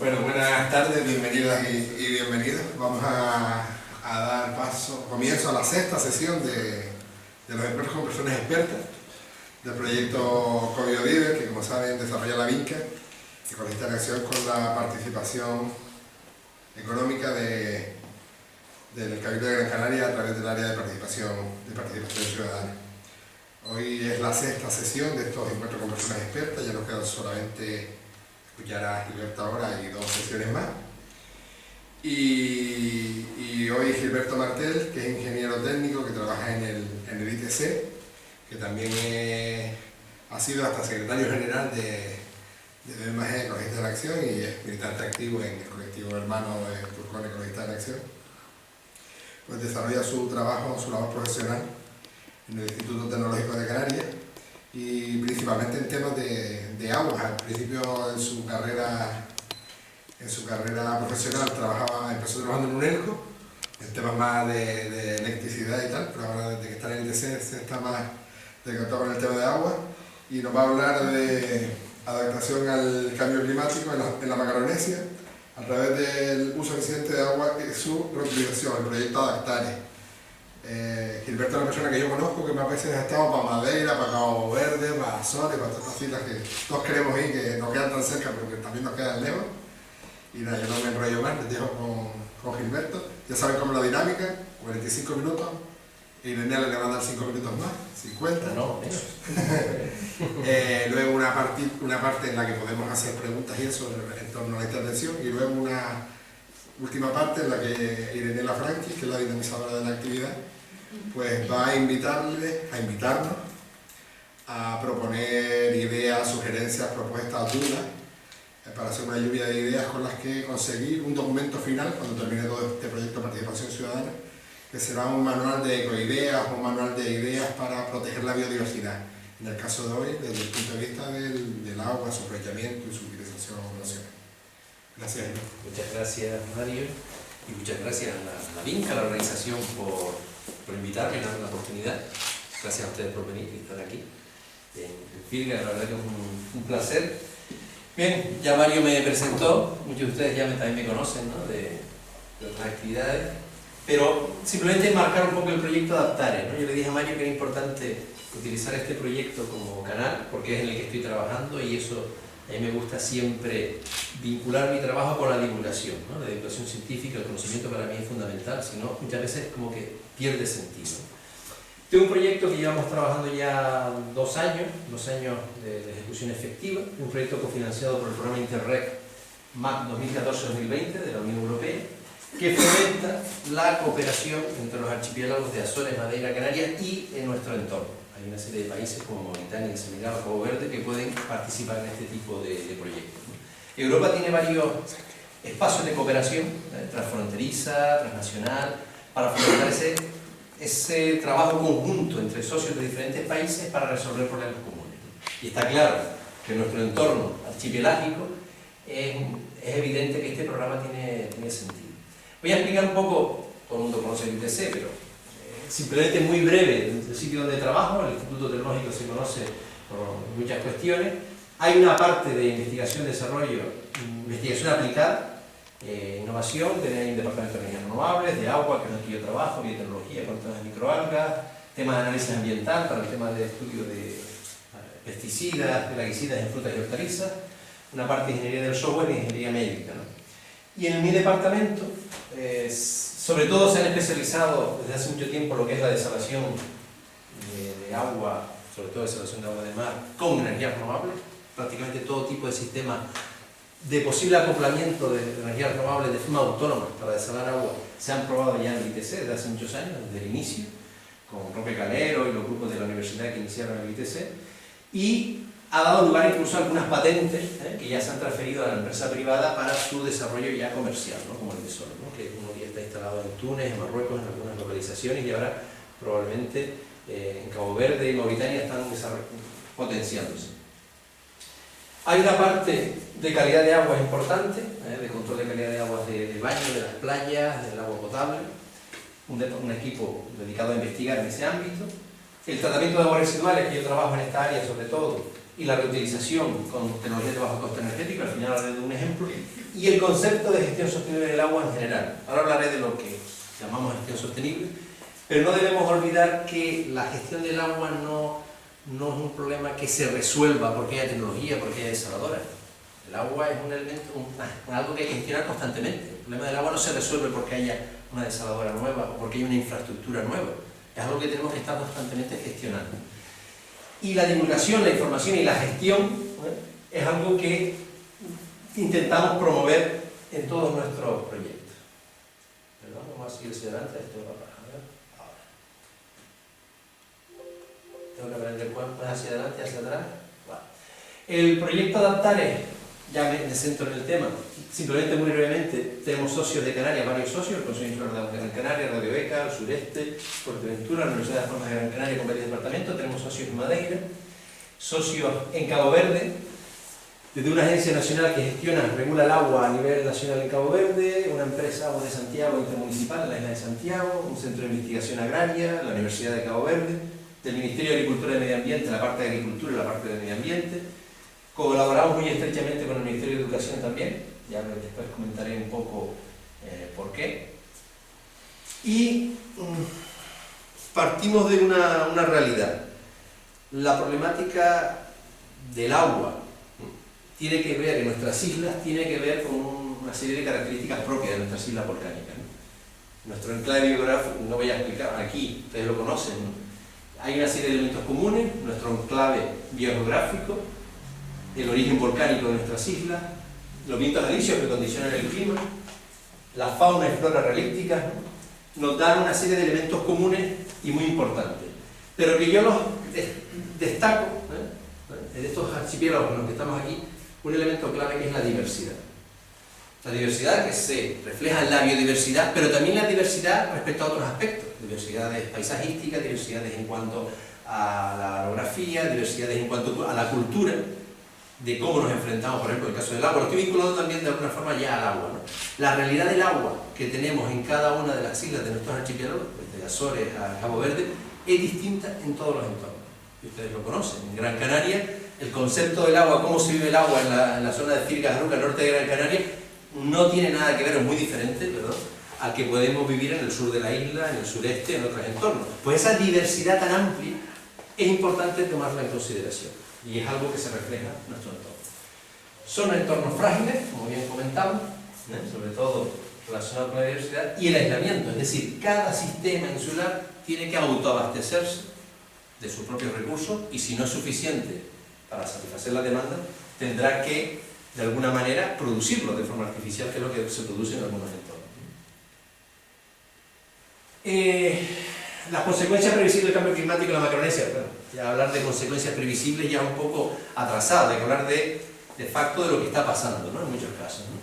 Bueno, buenas tardes, bienvenidas y bienvenidos. Vamos a dar comienzo a la sexta sesión de los expertos con personas expertas del proyecto COBIOVIVE, que como saben desarrolla la Vinca, y con esta acción con la participación económica del Cabildo de Gran Canaria a través del área de participación ciudadana. Hoy es la sexta sesión de estos encuentros con personas expertas, ya nos quedan solamente escuchar a Gilberto ahora y 2 sesiones más. Y hoy Gilberto Martel, que es ingeniero técnico que trabaja en el ITC, que también ha sido hasta secretario general de BMG Ecologistas en Acción y es militante activo en el colectivo hermano de Turcón Ecologistas en Acción. Pues desarrolla su trabajo, su labor profesional en el Instituto Tecnológico de Canarias y principalmente en temas de aguas. Al principio en su carrera profesional empezó trabajando en UNELCO, en temas más de electricidad y tal, pero ahora desde que está en el ITC se está más decantado con el tema de agua y nos va a hablar de adaptación al cambio climático en la Macaronesia a través del uso eficiente de agua y su reutilización, el proyecto Adaptare. Gilberto es una persona que yo conozco, que más veces ha estado para Madeira, para Cabo Verde, para Azores, para todas estas islas que todos queremos ir, que nos quedan tan cerca pero que también nos quedan lejos. Y nada, yo no me enrollo más, les dejo con Gilberto. Ya saben cómo es la dinámica, 45 minutos, y Irene le va a dar 5 minutos más, 50. No, menos. Luego una parte en la que podemos hacer preguntas y eso en torno a la intervención, y luego una última parte en la que Irene Lafranchi, que es la dinamizadora de la actividad, pues va a invitarnos a proponer ideas, sugerencias, propuestas, dudas, para hacer una lluvia de ideas con las que conseguir un documento final cuando termine todo este proyecto de participación ciudadana, que será un manual de ecoideas, un manual de ideas para proteger la biodiversidad. En el caso de hoy, desde el punto de vista del agua, su aprovechamiento y su utilización nacional. Gracias. Muchas gracias, Mario, y muchas gracias a la Vinca, a la organización, por invitarme y darme la oportunidad. Gracias a ustedes por venir y estar aquí en Firga, la verdad que es un placer. Bien, ya Mario me presentó, muchos de ustedes ya también me conocen, ¿no?, de otras actividades, pero simplemente marcar un poco el proyecto Adaptare, ¿no? Yo le dije a Mario que era importante utilizar este proyecto como canal, porque es en el que estoy trabajando y eso a mí me gusta siempre vincular mi trabajo con la divulgación, ¿no? La divulgación científica, el conocimiento para mí es fundamental, si no muchas veces como que pierde sentido. Tengo un proyecto que llevamos trabajando ya 2 años de ejecución efectiva, un proyecto cofinanciado por el programa Interreg MAP 2014-2020 de la Unión Europea, que fomenta la cooperación entre los archipiélagos de Azores, Madeira, Canarias y en nuestro entorno. Hay una serie de países como Mauritania, Senegal, Cabo Verde que pueden participar en este tipo de proyectos. Europa tiene varios espacios de cooperación transfronteriza, transnacional, para fomentar ese trabajo conjunto entre socios de diferentes países para resolver problemas comunes. Y está claro que en nuestro entorno archipelágico es evidente que este programa tiene sentido. Voy a explicar un poco, todo el mundo conoce el ITC, pero simplemente muy breve, el sitio donde trabajo. El Instituto Tecnológico se conoce por muchas cuestiones. Hay una parte de investigación, desarrollo, investigación aplicada, innovación, hay un departamento de energías renovables, de agua, que es en el que yo trabajo, biotecnología, con temas de microalgas, temas de análisis ambiental para el tema de estudio de pesticidas, plaguicidas en frutas y hortalizas, una parte de ingeniería del software y ingeniería médica, ¿no? Y en mi departamento, sobre todo se han especializado desde hace mucho tiempo lo que es la desalación de agua, sobre todo desalación de agua de mar, con energías renovables, prácticamente todo tipo de sistemas de posible acoplamiento de energías renovables de forma autónoma para desalar agua se han probado ya en el ITC desde hace muchos años, desde el inicio, con Roque Calero y los grupos de la universidad que iniciaron el ITC, y ha dado lugar incluso a algunas patentes que ya se han transferido a la empresa privada para su desarrollo ya comercial, ¿no?, como el Tesoro, ¿no?, que uno ya está instalado en Túnez, en Marruecos, en algunas localizaciones, y ahora probablemente en Cabo Verde y Mauritania están potenciándose. Hay una parte de calidad de agua importante, de control de calidad de agua de baño, de las playas, del agua potable, un equipo dedicado a investigar en ese ámbito. El tratamiento de aguas residuales, que yo trabajo en esta área sobre todo, y la reutilización con tecnologías de bajo costo energético, al final hablaré de un ejemplo, y el concepto de gestión sostenible del agua en general. Ahora hablaré de lo que llamamos gestión sostenible, pero no debemos olvidar que la gestión del agua no es un problema que se resuelva porque haya tecnología, porque haya desaladoras. El agua es un elemento, algo que hay que gestionar constantemente. El problema del agua no se resuelve porque haya una desaladora nueva o porque haya una infraestructura nueva. Es algo que tenemos que estar constantemente gestionando. Y la divulgación, la información y la gestión es algo que intentamos promover en todos nuestros proyectos. Perdón, vamos a seguir hacia adelante. Esto va para ahora. Tengo que aprender cuánto es hacia adelante y hacia atrás. Vale. El proyecto Adaptare, ya me centro en el tema, simplemente muy brevemente, tenemos socios de Canarias, varios socios, el Consejo Insular de Gran Canaria, Radio ECA, el Sureste, Fuerteventura, la Universidad de Formas de Gran Canaria con varios departamentos, tenemos socios en Madeira, socios en Cabo Verde, desde una agencia nacional que gestiona, regula el agua a nivel nacional en Cabo Verde, una empresa Agua de Santiago intermunicipal en la isla de Santiago, un centro de investigación agraria, la Universidad de Cabo Verde, del Ministerio de Agricultura y Medio Ambiente, la parte de Agricultura y la parte de Medio Ambiente. Colaboramos muy estrechamente con el Ministerio de Educación también, ya después comentaré un poco por qué. Y partimos de una realidad. La problemática del agua tiene que ver, en nuestras islas, tiene que ver con una serie de características propias de nuestras islas volcánicas, ¿no? Nuestro enclave geográfico, no voy a explicar aquí, ustedes lo conocen, ¿no? Hay una serie de elementos comunes, nuestro enclave biogeográfico, el origen volcánico de nuestras islas, los vientos alisios que condicionan el clima, la fauna y flora relícticas, ¿no? Nos dan una serie de elementos comunes y muy importantes, pero que yo los destaco, de estos archipiélagos en los que estamos aquí, un elemento clave que es la diversidad. La diversidad que se refleja en la biodiversidad, pero también la diversidad respecto a otros aspectos, diversidades paisajísticas, diversidades en cuanto a la orografía, diversidades en cuanto a la cultura, de cómo nos enfrentamos, por ejemplo, en el caso del agua. Lo estoy vinculando también de alguna forma ya al agua, ¿no? La realidad del agua que tenemos en cada una de las islas de nuestros archipiélagos, desde Azores a Cabo Verde, es distinta en todos los entornos. Y ustedes lo conocen. En Gran Canaria, el concepto del agua, cómo se vive el agua en la zona de Firgas Aruca, al norte de Gran Canaria, no tiene nada que ver, es muy diferente, ¿verdad?, al que podemos vivir en el sur de la isla, en el sureste, en otros entornos. Pues esa diversidad tan amplia es importante tomarla en consideración. Y es algo que se refleja en nuestro entorno. Son entornos frágiles, como bien comentamos, sobre todo relacionados con la diversidad, y el aislamiento, es decir, cada sistema insular tiene que autoabastecerse de sus propios recursos y si no es suficiente para satisfacer la demanda, tendrá que, de alguna manera, producirlo de forma artificial, que es lo que se produce en algunos entornos. Las consecuencias previsibles del cambio climático en la Macaronesia. Bueno, ya hablar de consecuencias previsibles ya un poco atrasado, hay que hablar de facto de lo que está pasando, ¿no?, en muchos casos, ¿no?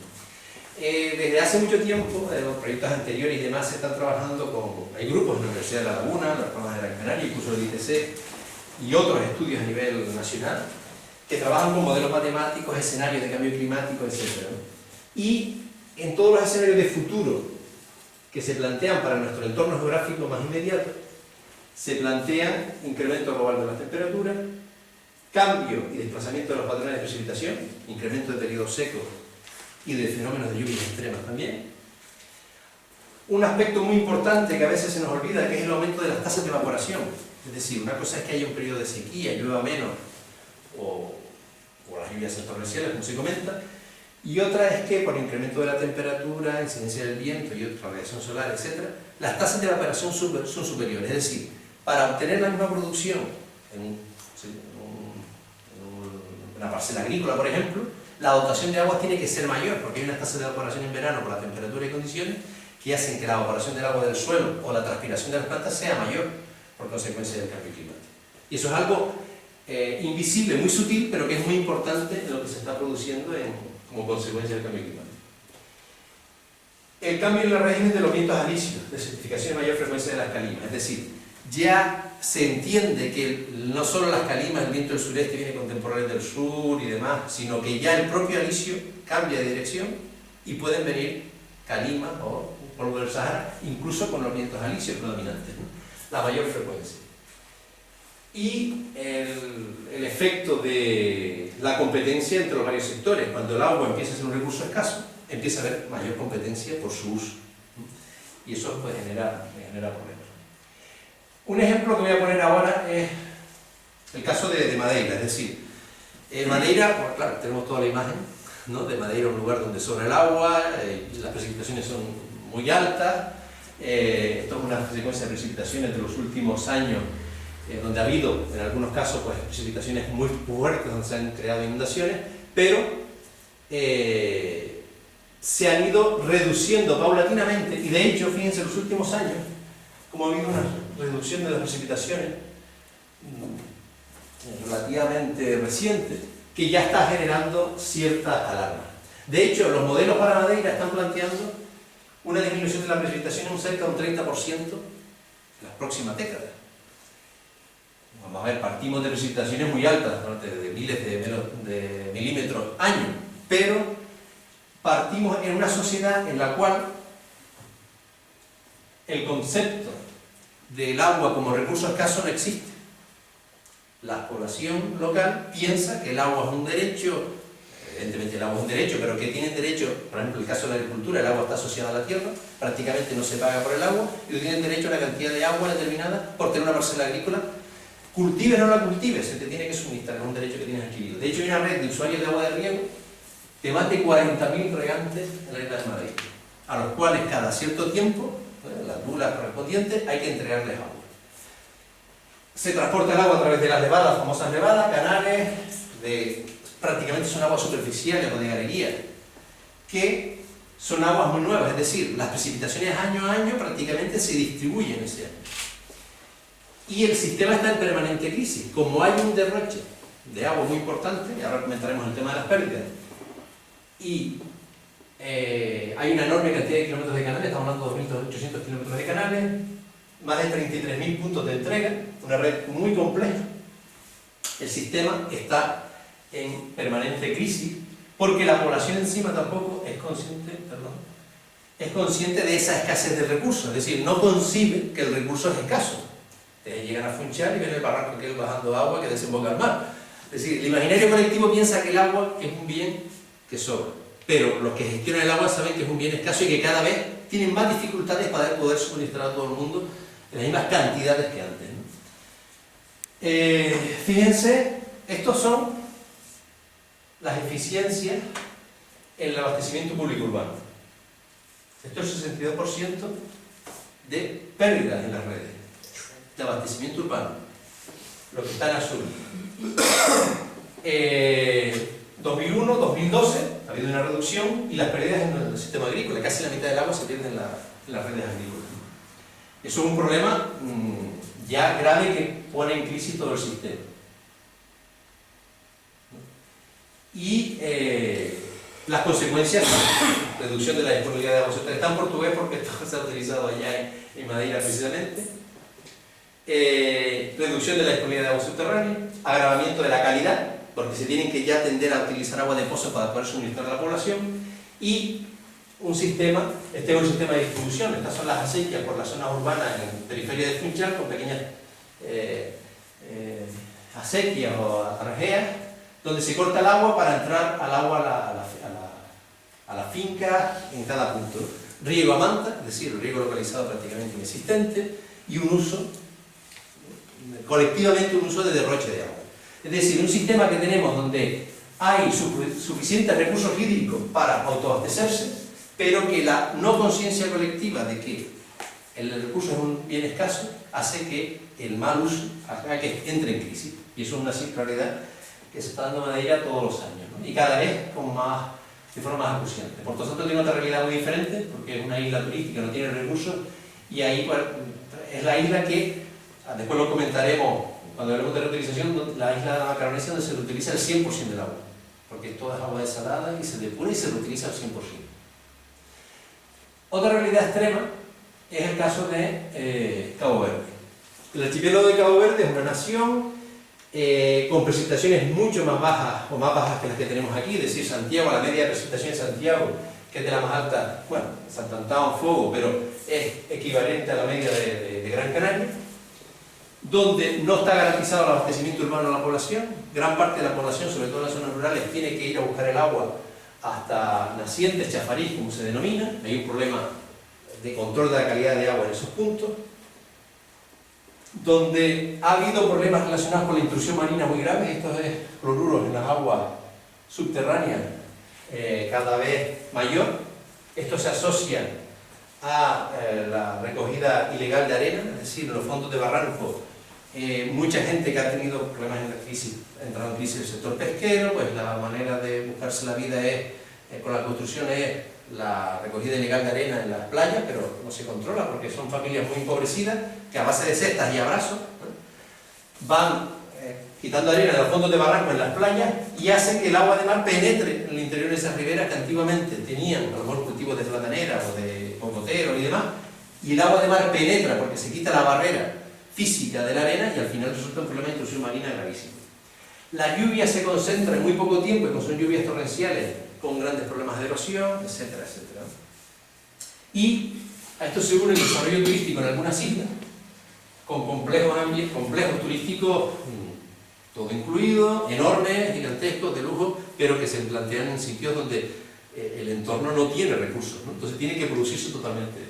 Desde hace mucho tiempo, en los proyectos anteriores y demás, se están trabajando con... Hay grupos en la Universidad de La Laguna, las Formas de Gran Canaria, incluso el ITC, y otros estudios a nivel nacional, que trabajan con modelos matemáticos, escenarios de cambio climático, etc., ¿no? Y en todos los escenarios de futuro que se plantean para nuestro entorno geográfico más inmediato, se plantean incremento global de las temperaturas, cambio y desplazamiento de los patrones de precipitación, incremento de periodos secos y de fenómenos de lluvias extremas también. Un aspecto muy importante que a veces se nos olvida, que es el aumento de las tasas de evaporación. Es decir, una cosa es que haya un periodo de sequía, llueva menos, o las lluvias torrenciales, como se comenta, y otra es que por incremento de la temperatura, incidencia del viento y otra radiación solar, etc., las tasas de evaporación son superiores. Es decir, para obtener la misma producción en una parcela agrícola, por ejemplo, la dotación de agua tiene que ser mayor, porque hay unas tasas de evaporación en verano por la temperatura y condiciones que hacen que la evaporación del agua del suelo o la transpiración de las plantas sea mayor por consecuencia del cambio climático. Y eso es algo invisible, muy sutil, pero que es muy importante en lo que se está produciendo como consecuencia del cambio climático. El cambio en los regímenes de los vientos alisios, desertificación y mayor frecuencia de las calimas, es decir, ya se entiende que no solo las calimas, el viento del sureste viene con temporales del sur y demás, sino que ya el propio alisio cambia de dirección y pueden venir calimas o polvo del Sahara, incluso con los vientos alisios predominantes, ¿no?, la mayor frecuencia. y el efecto de la competencia entre los varios sectores. Cuando el agua empieza a ser un recurso escaso, empieza a haber mayor competencia por su uso. Y eso pues, genera problemas. Un ejemplo que voy a poner ahora es el caso de Madeira. Es decir, en Madeira, pues, claro, tenemos toda la imagen, ¿no? De Madeira, un lugar donde sobra el agua, las precipitaciones son muy altas. Esto es una secuencia de precipitaciones de los últimos años, donde ha habido, en algunos casos, pues, precipitaciones muy fuertes, donde se han creado inundaciones, pero se han ido reduciendo paulatinamente, y de hecho, fíjense, en los últimos años, como ha habido una reducción de las precipitaciones relativamente reciente, que ya está generando cierta alarma. De hecho, los modelos para Madeira están planteando una disminución de la precipitación en cerca de un 30% en las próximas décadas. Vamos a ver, partimos de precipitaciones muy altas, ¿no? de miles de milímetros año, pero partimos en una sociedad en la cual el concepto del agua como recurso escaso no existe. La población local piensa que el agua es un derecho, evidentemente el agua es un derecho, pero que tienen derecho, por ejemplo, en el caso de la agricultura, el agua está asociada a la tierra, prácticamente no se paga por el agua, y tienen derecho a una cantidad de agua determinada por tener una parcela agrícola. Cultives o no la cultives, se te tiene que suministrar, es un derecho que tienes adquirido. De hecho, hay una red de usuarios de agua de riego de más de 40.000 regantes en la isla de Madeira, a los cuales cada cierto tiempo, las bulas correspondientes, hay que entregarles agua. Se transporta el agua a través de las levadas, las famosas levadas, canales, prácticamente son aguas superficiales o de galería, que son aguas muy nuevas, es decir, las precipitaciones año a año prácticamente se distribuyen ese año. Y el sistema está en permanente crisis. Como hay un derroche de agua muy importante, y ahora comentaremos el tema de las pérdidas, y hay una enorme cantidad de kilómetros de canales, estamos hablando de 2.800 kilómetros de canales, más de 33.000 puntos de entrega, una red muy compleja. El sistema está en permanente crisis porque la población encima tampoco es consciente de esa escasez de recursos, es decir, no concibe que el recurso es escaso. Llegan a Funchal y ven el barranco que es bajando agua que desemboca al mar. Es decir, el imaginario colectivo piensa que el agua es un bien que sobra, pero los que gestionan el agua saben que es un bien escaso y que cada vez tienen más dificultades para poder suministrar a todo el mundo en las mismas cantidades que antes, ¿no? Fíjense, estos son las eficiencias en el abastecimiento público urbano. Esto es el 62% de pérdidas en las redes de abastecimiento urbano, lo que está en azul. 2001, 2012 ha habido una reducción y las pérdidas en el sistema agrícola, casi la mitad del agua se pierde en las redes agrícolas. Eso es un problema ya grave que pone en crisis todo el sistema. Y las consecuencias, reducción de la disponibilidad de agua subterránea, está en portugués porque esto se ha utilizado allá en Madeira precisamente. Reducción de la disponibilidad de agua subterránea, agravamiento de la calidad, porque se tienen que ya tender a utilizar agua de pozo para poder suministrar a la población, y un sistema, este es un sistema de distribución, estas son las acequias por las zonas urbanas en periferia de Funchal, con pequeñas acequias o argeas, donde se corta el agua para entrar al agua a la finca en cada punto. Riego a manta, es decir, el riego localizado prácticamente inexistente, y un uso colectivamente un uso de derroche de agua. Es decir, un sistema que tenemos donde hay suficientes recursos hídricos para autoabastecerse, pero que la no conciencia colectiva de que el recurso es un bien escaso hace que el mal uso haga que entre en crisis. Y eso es una realidad que se está dando en Madeira todos los años, ¿no? Y cada vez de forma más acuciante. Por tanto, tiene otra realidad muy diferente, porque es una isla turística, no tiene recursos, y ahí pues, es la isla que después lo comentaremos cuando hablemos de reutilización, la isla de la Macaronesia, donde se reutiliza el 100% del agua, porque toda es agua desalada y se depura y se reutiliza al 100%. Otra realidad extrema es el caso de Cabo Verde. El archipiélago de Cabo Verde es una nación con precipitaciones mucho más bajas o más bajas que las que tenemos aquí, es decir, Santiago, la media de precipitación de Santiago, que es de la más alta, bueno, Santo Antão, Fogo, pero es equivalente a la media de Gran Canaria. donde no está garantizado el abastecimiento urbano a la población. Gran parte de la población, sobre todo en las zonas rurales, tiene que ir a buscar el agua hasta nacientes, chafariz, como se denomina. Hay un problema de control de la calidad de agua en esos puntos, donde ha habido problemas relacionados con la intrusión marina muy graves. Estos cloruros en las aguas subterráneas cada vez mayor. Esto se asocia a la recogida ilegal de arena, es decir, en los fondos de barrancos. Mucha gente que ha tenido problemas en la crisis, ha entrado en crisis el sector pesquero, pues la manera de buscarse la vida con la construcción es la recogida ilegal de arena en las playas, pero no se controla porque son familias muy empobrecidas que a base de cestas y abrazos van quitando arena de los fondos de barranco en las playas y hacen que el agua de mar penetre en el interior de esas riberas que antiguamente tenían a lo mejor cultivos de platanera o de cocotero y demás, y el agua de mar penetra porque se quita la barrera física de la arena y al final resulta un problema de intrusión marina gravísimo. La lluvia se concentra en muy poco tiempo y son lluvias torrenciales con grandes problemas de erosión, etcétera, etcétera. Y a esto se une el desarrollo turístico en algunas islas, con complejos turísticos, todo incluido, enormes, gigantescos, de lujo, pero que se plantean en sitios donde el entorno no tiene recursos, ¿no? Entonces tiene que producirse totalmente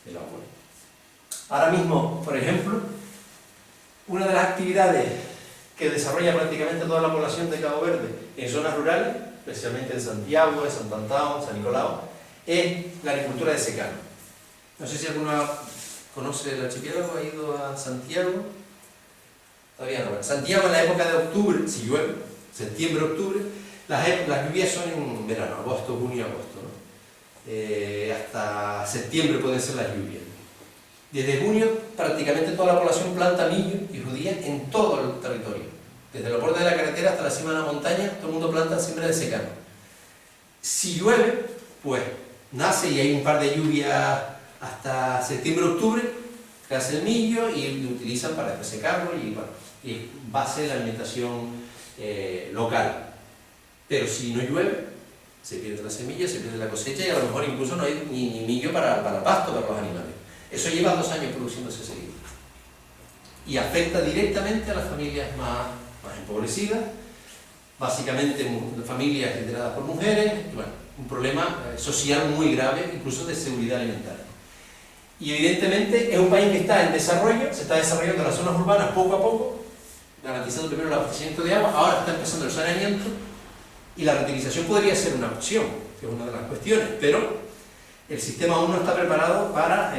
el agua. Ahora mismo, por ejemplo, una de las actividades que desarrolla prácticamente toda la población de Cabo Verde en zonas rurales, especialmente en Santiago, en Sant Antão, San Nicolau, es la agricultura de secano. No sé si alguno conoce el archipiélago, ha ido a Santiago. Todavía no. Santiago en la época de octubre, si llueve, septiembre, octubre, las lluvias son en verano, agosto, junio, agosto, ¿no? Hasta septiembre pueden ser las lluvias. Desde junio prácticamente toda la población planta millo y judía en todo el territorio. Desde los bordes de la carretera hasta la cima de la montaña, todo el mundo planta siembra de secano. Si llueve, pues nace y hay un par de lluvias hasta septiembre, octubre, que hace el millo y lo utilizan para secarlo y, bueno, y base de la alimentación local. Pero si no llueve, se pierde la semilla, se pierde la cosecha y a lo mejor incluso no hay ni millo para pasto para los animales. Eso lleva 2 años produciéndose seguido. Y afecta directamente a las familias más empobrecidas, básicamente familias lideradas por mujeres, y bueno, un problema social muy grave, incluso de seguridad alimentaria. Y evidentemente es un país que está en desarrollo, se está desarrollando en las zonas urbanas poco a poco, garantizando primero el abastecimiento de agua, ahora está empezando el saneamiento, y la reutilización podría ser una opción, que es una de las cuestiones, pero el sistema aún no está preparado para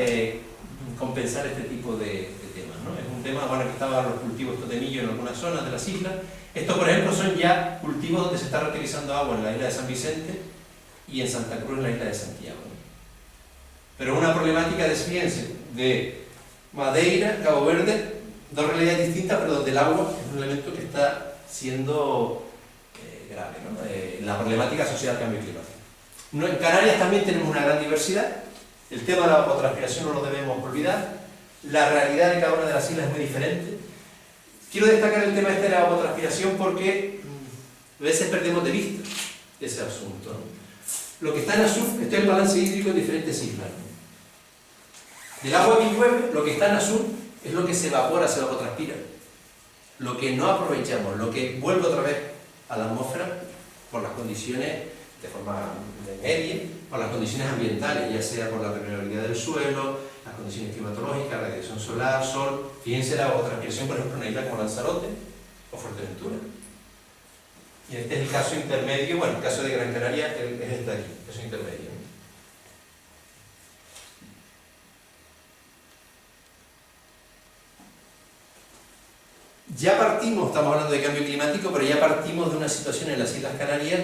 compensar este tipo de temas, ¿no? Es un tema, bueno, que estaban los cultivos de millo en algunas zonas de las islas. Estos, por ejemplo, son ya cultivos donde se está reutilizando agua en la isla de San Vicente y en Santa Cruz, en la isla de Santiago, ¿no? Pero una problemática de, fíjense, de Madeira, Cabo Verde, dos realidades distintas, pero donde el agua es un elemento que está siendo grave, ¿no? La problemática asociada al cambio climático. En Canarias también tenemos una gran diversidad. El tema de la evapotranspiración no lo debemos olvidar. La realidad de cada una de las islas es muy diferente. Quiero destacar el tema de la evapotranspiración porque a veces perdemos de vista ese asunto, ¿no? Lo que está en azul, este es el balance hídrico en diferentes islas, ¿no? Del agua que llueve, lo que está en azul es lo que se evapora, se evapotranspira. Lo que no aprovechamos, lo que vuelve otra vez a la atmósfera por las condiciones de forma media, por las condiciones ambientales, ya sea por la permeabilidad del suelo, las condiciones climatológicas, radiación solar, sol. Fíjense la evapotranspiración, por ejemplo, en una isla como Lanzarote o Fuerteventura. Y este es el caso intermedio, bueno, el caso de Gran Canaria es este aquí, el caso intermedio, ¿no? Ya partimos, estamos hablando de cambio climático, pero ya partimos de una situación en las Islas Canarias,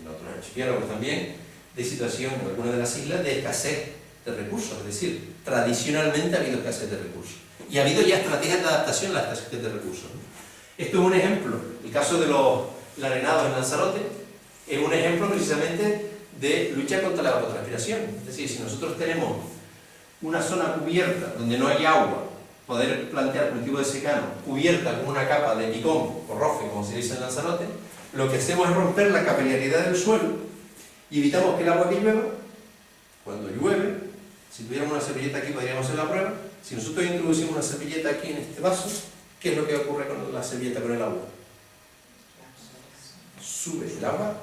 en otros archipiélagos también, de situación en algunas de las islas de escasez de recursos, es decir, tradicionalmente ha habido escasez de recursos. Y ha habido ya estrategias de adaptación a la escasez de recursos, ¿no? Esto es un ejemplo, el caso de los larenados en Lanzarote, es un ejemplo precisamente de lucha contra la evapotranspiración. Es decir, si nosotros tenemos una zona cubierta donde no hay agua, poder plantear cultivo de secano cubierta con una capa de picón o rofe, como se dice en Lanzarote, lo que hacemos es romper la capilaridad del suelo y evitamos que el agua que llueva, cuando llueve, si tuviéramos una servilleta aquí podríamos hacer la prueba, si nosotros introducimos una servilleta aquí en este vaso, ¿qué es lo que ocurre con la servilleta, con el agua? Sube el agua,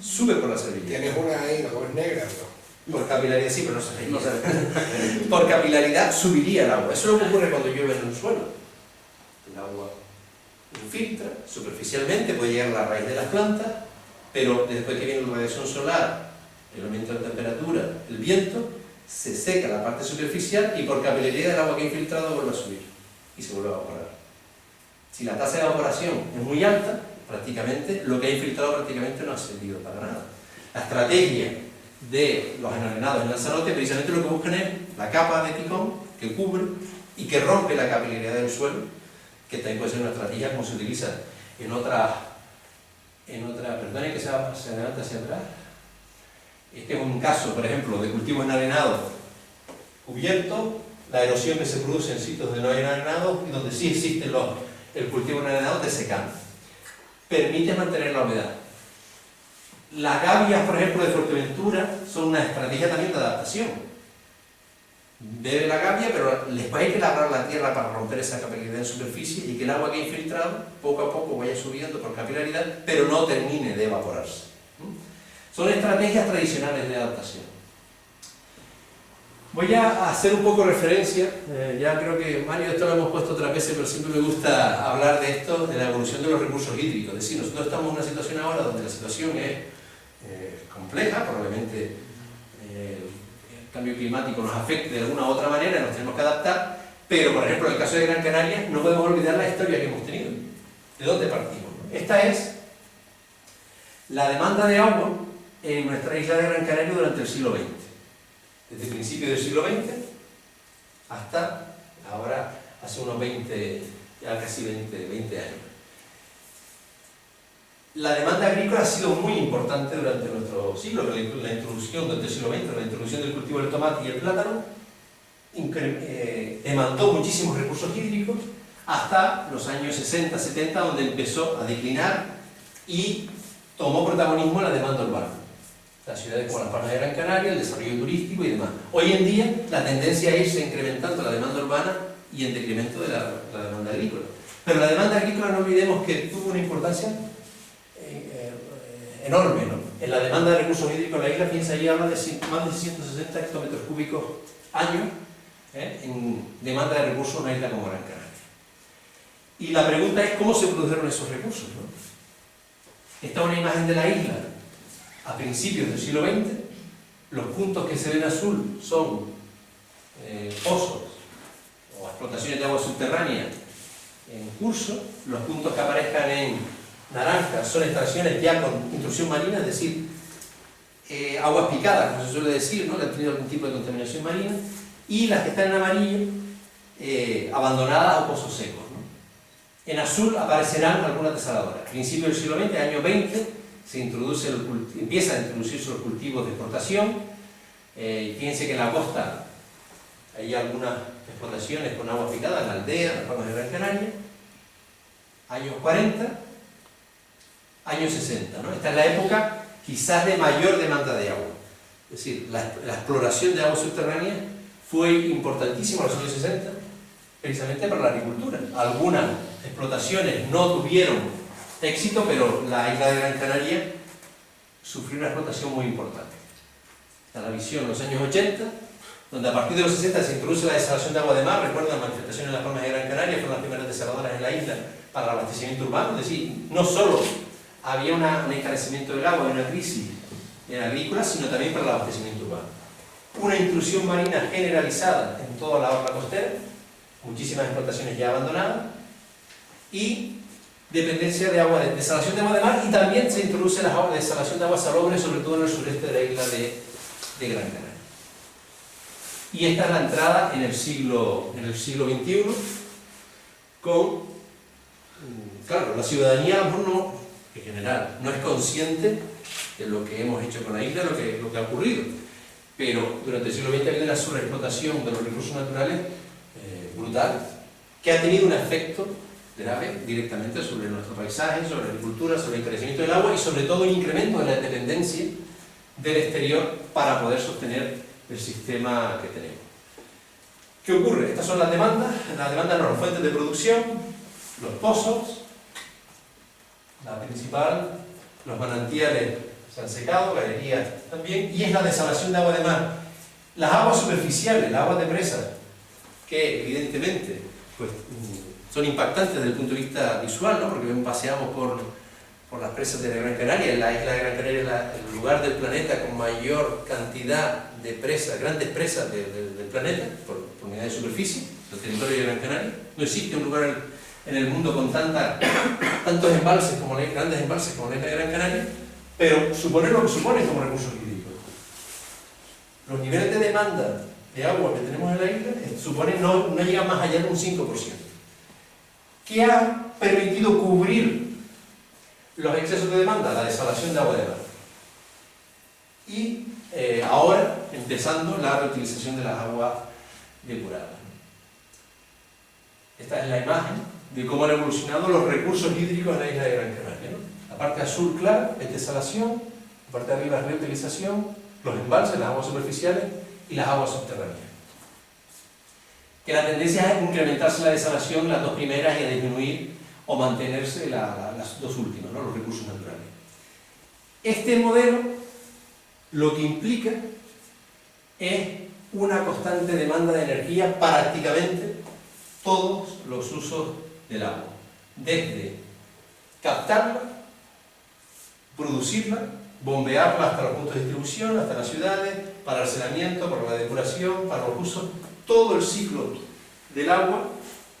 sube por la servilleta. Tienes una ahí, como es negra, ¿no? Por capilaridad, sí, pero no se veía. Por capilaridad subiría el agua. Eso es lo que ocurre cuando llueve en el suelo. El agua infiltra superficialmente, puede llegar a la raíz de las plantas, pero después que viene la radiación solar, el aumento de la temperatura, el viento, se seca la parte superficial y por capilaridad el agua que ha infiltrado vuelve a subir y se vuelve a evaporar. Si la tasa de evaporación es muy alta, prácticamente lo que ha infiltrado prácticamente no ha servido para nada. La estrategia de los enarenados en Lanzarote precisamente lo que buscan es la capa de picón que cubre y que rompe la capilaridad del suelo, que también puede ser una estrategia como se utiliza en otra, perdone que se adelante hacia atrás. Este es un caso, por ejemplo, de cultivos enarenados cubiertos, la erosión que se produce en sitios donde no hay enarenados y donde sí existe el cultivo enarenado desecando. Permite mantener la humedad. Las gavias, por ejemplo, de Fuerteventura son una estrategia también de adaptación. Bebe la gavia, pero después hay que labrar la tierra para romper esa capilaridad en superficie y que el agua que ha infiltrado poco a poco vaya subiendo por capilaridad, pero no termine de evaporarse. Son estrategias tradicionales de adaptación. Voy a hacer un poco referencia, ya creo que Mario esto lo hemos puesto otras veces, pero siempre me gusta hablar de esto, de la evolución de los recursos hídricos. Es decir, nosotros estamos en una situación ahora donde la situación es compleja, probablemente el cambio climático nos afecte de alguna u otra manera, nos tenemos que adaptar, pero por ejemplo en el caso de Gran Canaria no podemos olvidar la historia que hemos tenido. ¿De dónde partimos? Esta es la demanda de agua en nuestra isla de Gran Canaria durante el siglo XX. Desde el principio del siglo XX hasta ahora, hace unos 20, ya casi 20 años. La demanda agrícola ha sido muy importante durante nuestro siglo, la introducción durante el siglo XX, la introducción del cultivo del tomate y el plátano, demandó muchísimos recursos hídricos hasta los años 60, 70, donde empezó a declinar y tomó protagonismo la demanda urbana. Las ciudades como Las Palmas de Gran Canaria, el desarrollo turístico y demás. Hoy en día la tendencia es incrementando la demanda urbana y en decremento de la demanda agrícola. Pero la demanda agrícola no olvidemos que tuvo una importancia enorme, ¿no? En la demanda de recursos hídricos en la isla, piensa ahí, habla de más de 160 hectómetros cúbicos año en demanda de recursos en una isla como Gran Canaria. Y la pregunta es cómo se produjeron esos recursos, ¿no? Esta es una imagen de la isla a principios del siglo XX. Los puntos que se ven azul son pozos o explotaciones de agua subterránea en curso. Los puntos que aparezcan en naranja son extracciones ya con intrusión marina, es decir, aguas picadas, como se suele decir, ¿no? Que han tenido algún tipo de contaminación marina, y las que están en amarillo, abandonadas o pozos secos, ¿no? En azul aparecerán algunas desaladoras. A principios del siglo XX, año 20, empiezan a introducirse los cultivos de exportación. Fíjense que en la costa hay algunas explotaciones con aguas picadas, en la aldea, Las Palmas de Gran Canaria. Años 40, años 60, ¿no? Esta es la época quizás de mayor demanda de agua. Es decir, la exploración de agua subterránea fue importantísima en los años 60, precisamente para la agricultura. Algunas explotaciones no tuvieron éxito, pero la isla de Gran Canaria sufrió una explotación muy importante. Está la visión en los años 80, donde a partir de los 60 se introduce la desalación de agua de mar. Recuerdan manifestaciones en Las Palmas de Gran Canaria, fueron las primeras desaladoras en la isla para el abastecimiento urbano. Es decir, no solo había un encarecimiento del agua y una crisis agrícola, sino también para el abastecimiento urbano. Una intrusión marina generalizada en toda la orla costera, muchísimas explotaciones ya abandonadas, y dependencia de agua, de desalación de agua de mar, y también se introduce la desalación de agua salobre, sobre todo en el sureste de la isla de Gran Canaria. Y esta es la entrada en el siglo XXI, con, claro, la ciudadanía a lo mejor no, en general, no es consciente de lo que hemos hecho con la isla, lo que ha ocurrido. Pero durante el siglo XX ha habido una sobreexplotación de los recursos naturales brutal, que ha tenido un efecto grave directamente sobre nuestro paisaje, sobre la agricultura, sobre el encarecimiento del agua y sobre todo un incremento de la dependencia del exterior para poder sostener el sistema que tenemos. ¿Qué ocurre? Estas son las demandas no, las fuentes de producción, los pozos, la principal, los manantiales se han secado, galerías también, y es la desalación de agua de mar. Las aguas superficiales, las aguas de presa, que evidentemente pues, son impactantes desde el punto de vista visual, ¿no? Porque paseamos por las presas de la Gran Canaria. La isla de Gran Canaria es el lugar del planeta con mayor cantidad de presas, grandes presas del planeta, por unidad de superficie, el territorio de Gran Canaria. No existe un lugar en el mundo con tantos embalses, grandes embalses como la isla de Gran Canaria, pero suponer lo que supone como recursos hídricos. Los niveles de demanda de agua que tenemos en la isla supone no llegan más allá de un 5%. ¿Qué ha permitido cubrir los excesos de demanda? La desalación de agua de mar. Y ahora empezando la reutilización de las aguas depuradas. Esta es la imagen de cómo han evolucionado los recursos hídricos en la isla de Gran Canaria, ¿no? La parte azul clara es desalación, la parte de arriba es reutilización, los embalses, las aguas superficiales y las aguas subterráneas. Que la tendencia es incrementarse la desalación, las dos primeras, y a disminuir o mantenerse las dos últimas, ¿no? Los recursos naturales. Este modelo lo que implica es una constante demanda de energía prácticamente todos los usos del agua, desde captarla, producirla, bombearla hasta los puntos de distribución, hasta las ciudades, para el saneamiento, para la depuración, para los usos, todo el ciclo del agua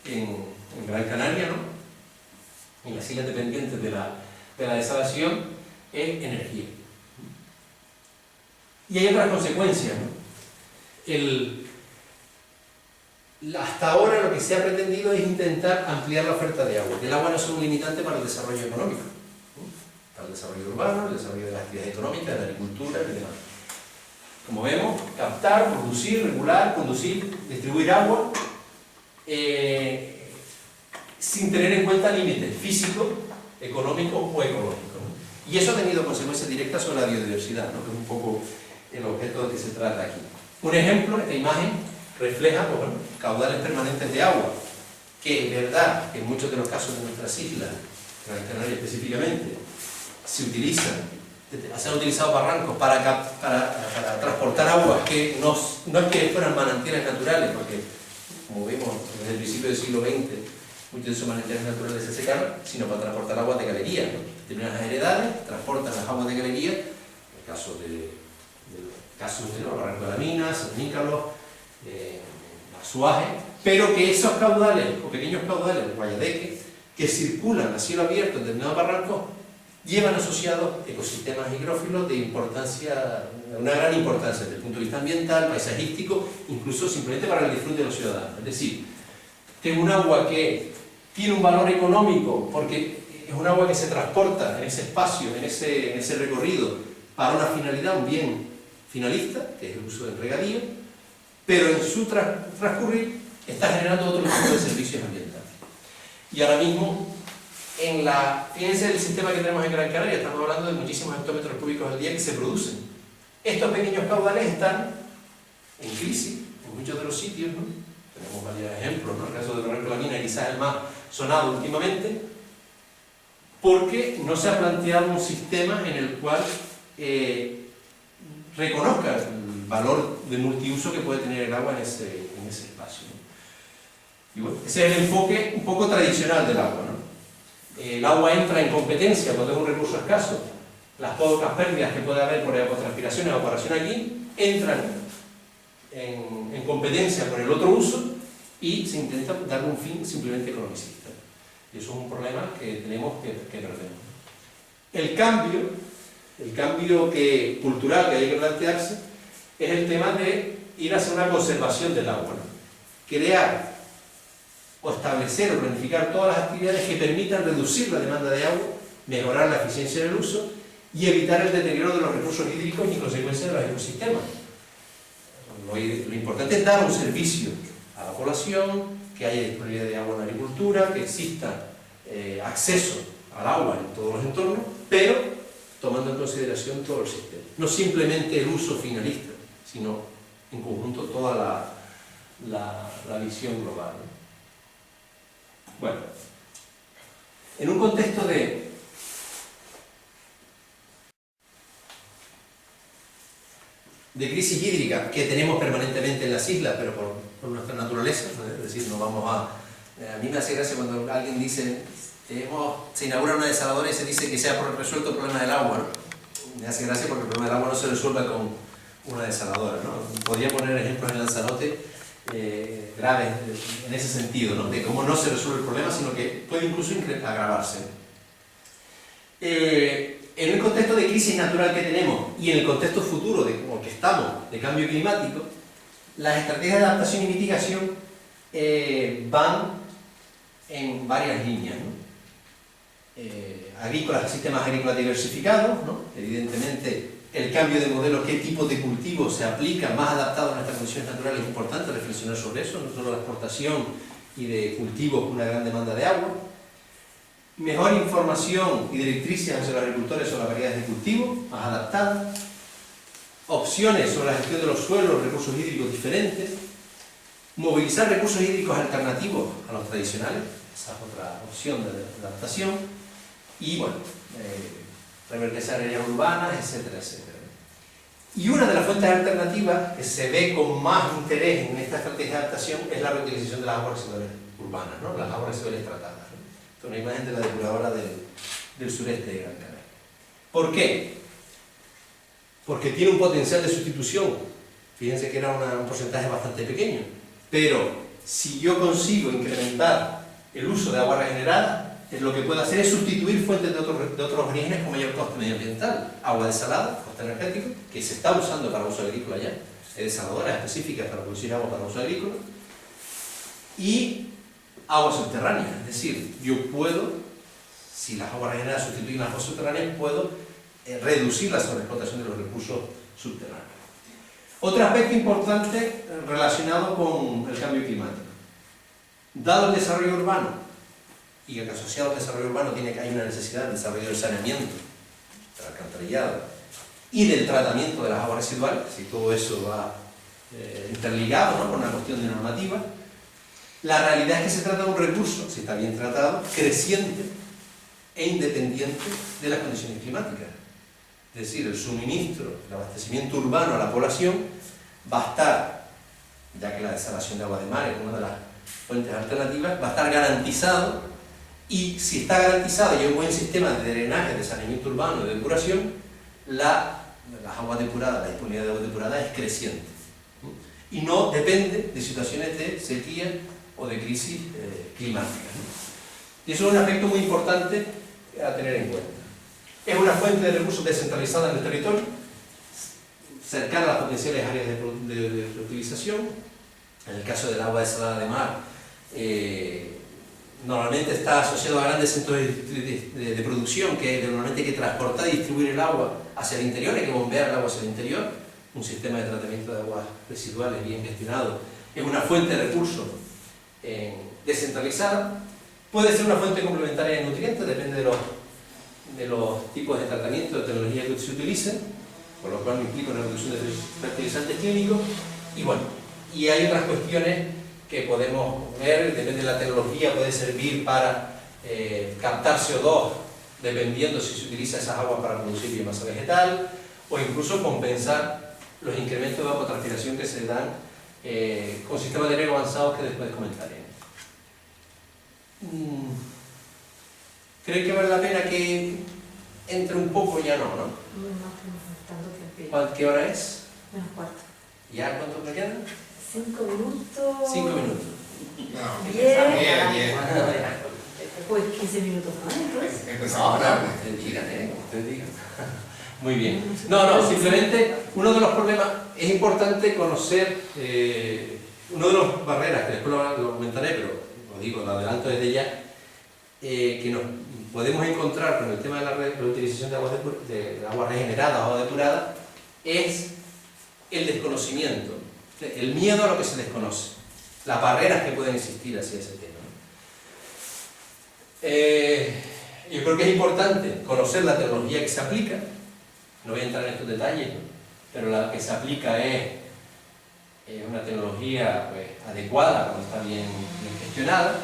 en Gran Canaria, ¿no? En las islas dependientes de la desalación, es energía. Y hay otras consecuencias, ¿no? Hasta ahora lo que se ha pretendido es intentar ampliar la oferta de agua. El agua no es un limitante para el desarrollo económico, ¿no? Para el desarrollo urbano, el desarrollo de las actividades económicas, de la agricultura y demás. Como vemos, captar, producir, regular, conducir, distribuir agua, sin tener en cuenta límites físicos, económicos o ecológicos, ¿no? Y eso ha tenido consecuencias directas sobre la biodiversidad, ¿no? Que es un poco el objeto de que se trata aquí. Un ejemplo, esta imagen refleja pues, bueno, caudales permanentes de agua, que es verdad que en muchos de los casos de nuestras islas, Gran Canaria específicamente, se han utilizado barrancos para transportar aguas que no es que fueran manantiales naturales, porque como vimos desde el principio del siglo XX, muchos de esos manantiales naturales se secaron, sino para transportar aguas de galería, ¿no? Determinadas heredades transportan las aguas de galería, en el caso de los barrancos de la Mina, San Nícalos, Azuaje, pero que esos caudales, o pequeños caudales de Guayadeque, que circulan a cielo abierto en determinados barrancos, llevan asociados ecosistemas higrófilos de importancia, una gran importancia desde el punto de vista ambiental, paisajístico, incluso simplemente para el disfrute de los ciudadanos. Es decir, tengo un agua que tiene un valor económico porque es un agua que se transporta en ese espacio, en ese recorrido, para una finalidad, un bien finalista, que es el uso del regadío, pero en su transcurrir está generando otro tipo de servicios ambientales. Y ahora mismo, fíjense el sistema que tenemos en Gran Canaria, estamos hablando de muchísimos hectómetros cúbicos al día que se producen. Estos pequeños caudales están en crisis en muchos de los sitios, ¿no? Tenemos varios ejemplos, ¿no? El caso de Barranco de la Mina, quizás el más sonado últimamente, porque no se ha planteado un sistema en el cual reconozca el valor de multiuso que puede tener el agua en ese espacio, ¿no? Y bueno, ese es el enfoque un poco tradicional del agua, ¿no? El agua entra en competencia cuando es un recurso escaso. Las pocas pérdidas que puede haber por evapotranspiración y evaporación aquí entran en competencia con el otro uso y se intenta darle un fin simplemente economicista. Y eso es un problema que tenemos que perder. El cambio cultural que hay que plantearse es el tema de ir hacia una conservación del agua, ¿no? Crear o establecer o planificar todas las actividades que permitan reducir la demanda de agua, mejorar la eficiencia del uso y evitar el deterioro de los recursos hídricos y consecuencia de los ecosistemas. Lo importante es dar un servicio a la población, que haya disponibilidad de agua en la agricultura, que exista acceso al agua en todos los entornos, pero tomando en consideración todo el sistema. No simplemente el uso finalista, sino en conjunto toda la visión global, ¿no? Bueno, en un contexto de crisis hídrica que tenemos permanentemente en las islas, pero por nuestra naturaleza, ¿no? Es decir, no vamos a mí me hace gracia cuando alguien dice se inaugura una desaladora y se dice que se ha resuelto el problema del agua, ¿no? Me hace gracia porque el problema del agua no se resuelve con una desaladora, ¿no? Podría poner ejemplos en Lanzarote graves en ese sentido, ¿no? De cómo no se resuelve el problema, sino que puede incluso agravarse. En el contexto de crisis natural que tenemos y en el contexto futuro de como que estamos, de cambio climático, las estrategias de adaptación y mitigación van en varias líneas, ¿no? Agrícolas, sistemas agrícolas diversificados, ¿no? Evidentemente el cambio de modelo, qué tipo de cultivo se aplica más adaptado a nuestras condiciones naturales, es importante reflexionar sobre eso, no solo la exportación y de cultivos con una gran demanda de agua. Mejor información y directrices hacia los agricultores sobre las variedades de cultivo, más adaptadas. Opciones sobre la gestión de los suelos, recursos hídricos diferentes. Movilizar recursos hídricos alternativos a los tradicionales, esa es otra opción de adaptación. Y bueno, reverdecer áreas urbanas, etcétera, etcétera. Y una de las fuentes alternativas que se ve con más interés en esta estrategia de adaptación es la reutilización de las aguas residuales urbanas, ¿no? Las aguas residuales tratadas, ¿no? Esto es una imagen de la depuradora del sureste de Gran Canaria. ¿Por qué? Porque tiene un potencial de sustitución. Fíjense que era un porcentaje bastante pequeño. Pero si yo consigo incrementar el uso de agua regenerada, lo que puedo hacer es sustituir fuentes de otros orígenes con mayor coste medioambiental. Agua desalada, coste energético, que se está usando para uso agrícola ya. Hay desaladoras específicas para producir agua para uso agrícola. Y agua subterránea. Es decir, yo puedo, si las aguas regeneradas sustituyen las aguas subterráneas, puedo reducir la sobreexplotación de los recursos subterráneos. Otro aspecto importante relacionado con el cambio climático. Dado el desarrollo urbano, y que asociado al desarrollo urbano hay una necesidad de desarrollo del saneamiento, del alcantarillado y del tratamiento de las aguas residuales, si todo eso va interligado, ¿no? Con una cuestión de normativa, la realidad es que se trata de un recurso, si está bien tratado, creciente e independiente de las condiciones climáticas. Es decir, el suministro, el abastecimiento urbano a la población va a estar, ya que la desalación de agua de mar es una de las fuentes alternativas, va a estar garantizado. Y si está garantizado y hay un buen sistema de drenaje, de saneamiento urbano, de depuración, las aguas depuradas, la disponibilidad de agua depurada es creciente. Y no depende de situaciones de sequía o de crisis climática. Y eso es un aspecto muy importante a tener en cuenta. Es una fuente de recursos descentralizada en el territorio, cercana a las potenciales áreas de reutilización. En el caso del agua desalada de mar, normalmente está asociado a grandes centros de producción que normalmente hay que transportar y distribuir el agua hacia el interior, hay que bombear el agua hacia el interior. Un sistema de tratamiento de aguas residuales bien gestionado es una fuente de recursos descentralizada. Puede ser una fuente complementaria de nutrientes, depende de los tipos de tratamiento, de tecnología que se utilicen, por lo cual implica una reducción de fertilizantes químicos. Y bueno, y hay otras cuestiones que podemos ver, depende de la tecnología, puede servir para captar CO2, dependiendo si se utiliza esas aguas para producir biomasa vegetal, o incluso compensar los incrementos de evapotranspiración que se dan con sistemas de riego avanzados que después comentaré. ¿Creen que vale la pena que entre un poco? Ya no, ¿no? ¿Qué hora es? Menos cuarto. ¿Ya cuánto me quedan? 5 minutos. 5 minutos. No, Bien. Después 15 minutos más, entonces. No, ustedes digan. Muy bien. No, simplemente uno de los problemas, es importante conocer, una de las barreras, que después lo comentaré, pero lo digo, lo adelanto desde ya, que nos podemos encontrar con el tema de la reutilización de aguas regeneradas o depuradas, es el desconocimiento, el miedo a lo que se desconoce, las barreras que pueden existir hacia ese tema. Yo creo que es importante conocer la tecnología que se aplica. No voy a entrar en estos detalles, ¿no? Pero la que se aplica es es una tecnología pues, adecuada cuando está bien gestionada.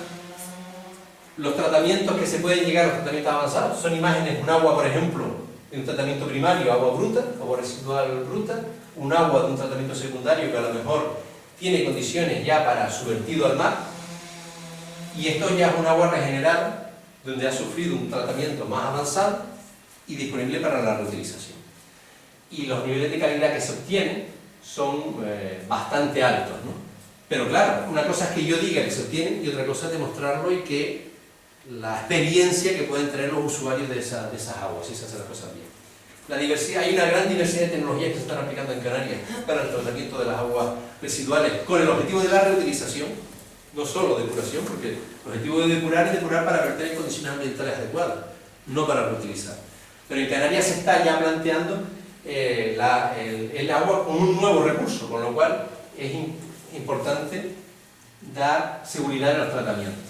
Los tratamientos que se pueden llegar a los tratamientos avanzados son imágenes, un agua, por ejemplo, de un tratamiento primario, agua bruta, agua residual bruta, un agua de un tratamiento secundario que a lo mejor tiene condiciones ya para su vertido al mar, y esto ya es un agua regenerada, donde ha sufrido un tratamiento más avanzado y disponible para la reutilización. Y los niveles de calidad que se obtienen son bastante altos, ¿no? Pero claro, una cosa es que yo diga que se obtienen y otra cosa es demostrarlo y que la experiencia que pueden tener los usuarios de esas aguas, si se hacen las cosas bien. La diversidad, hay una gran diversidad de tecnologías que se están aplicando en Canarias para el tratamiento de las aguas residuales con el objetivo de la reutilización, no solo depuración, porque el objetivo de depurar es depurar para verter en condiciones ambientales adecuadas, no para reutilizar. Pero en Canarias se está ya planteando el agua como un nuevo recurso, con lo cual es importante dar seguridad en los tratamientos.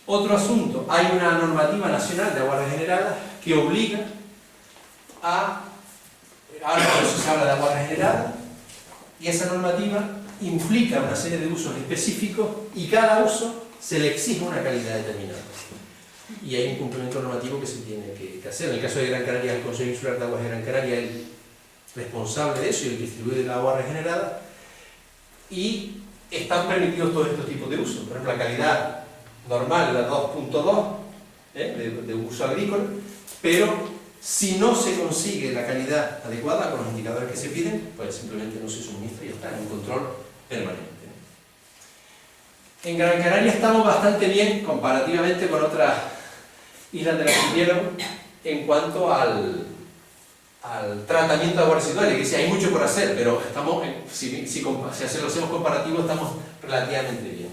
Otro asunto, hay una normativa nacional de aguas regeneradas que obliga ahora por eso se habla de agua regenerada, y esa normativa implica una serie de usos específicos y cada uso se le exige una calidad determinada. Y hay un cumplimiento normativo que se tiene que hacer. En el caso de Gran Canaria, el Consejo Insular de Aguas de Gran Canaria es el responsable de eso y el que distribuye el agua regenerada, y están permitidos todos estos tipos de usos. Por ejemplo, la calidad normal, la 2.2 de uso agrícola, pero si no se consigue la calidad adecuada con los indicadores que se piden, pues simplemente no se suministra y ya está, en un control permanente. En Gran Canaria estamos bastante bien comparativamente con otras islas del archipiélago en cuanto al tratamiento de aguas residuales, que dice hay mucho por hacer, pero estamos, si lo hacemos comparativo, estamos relativamente bien.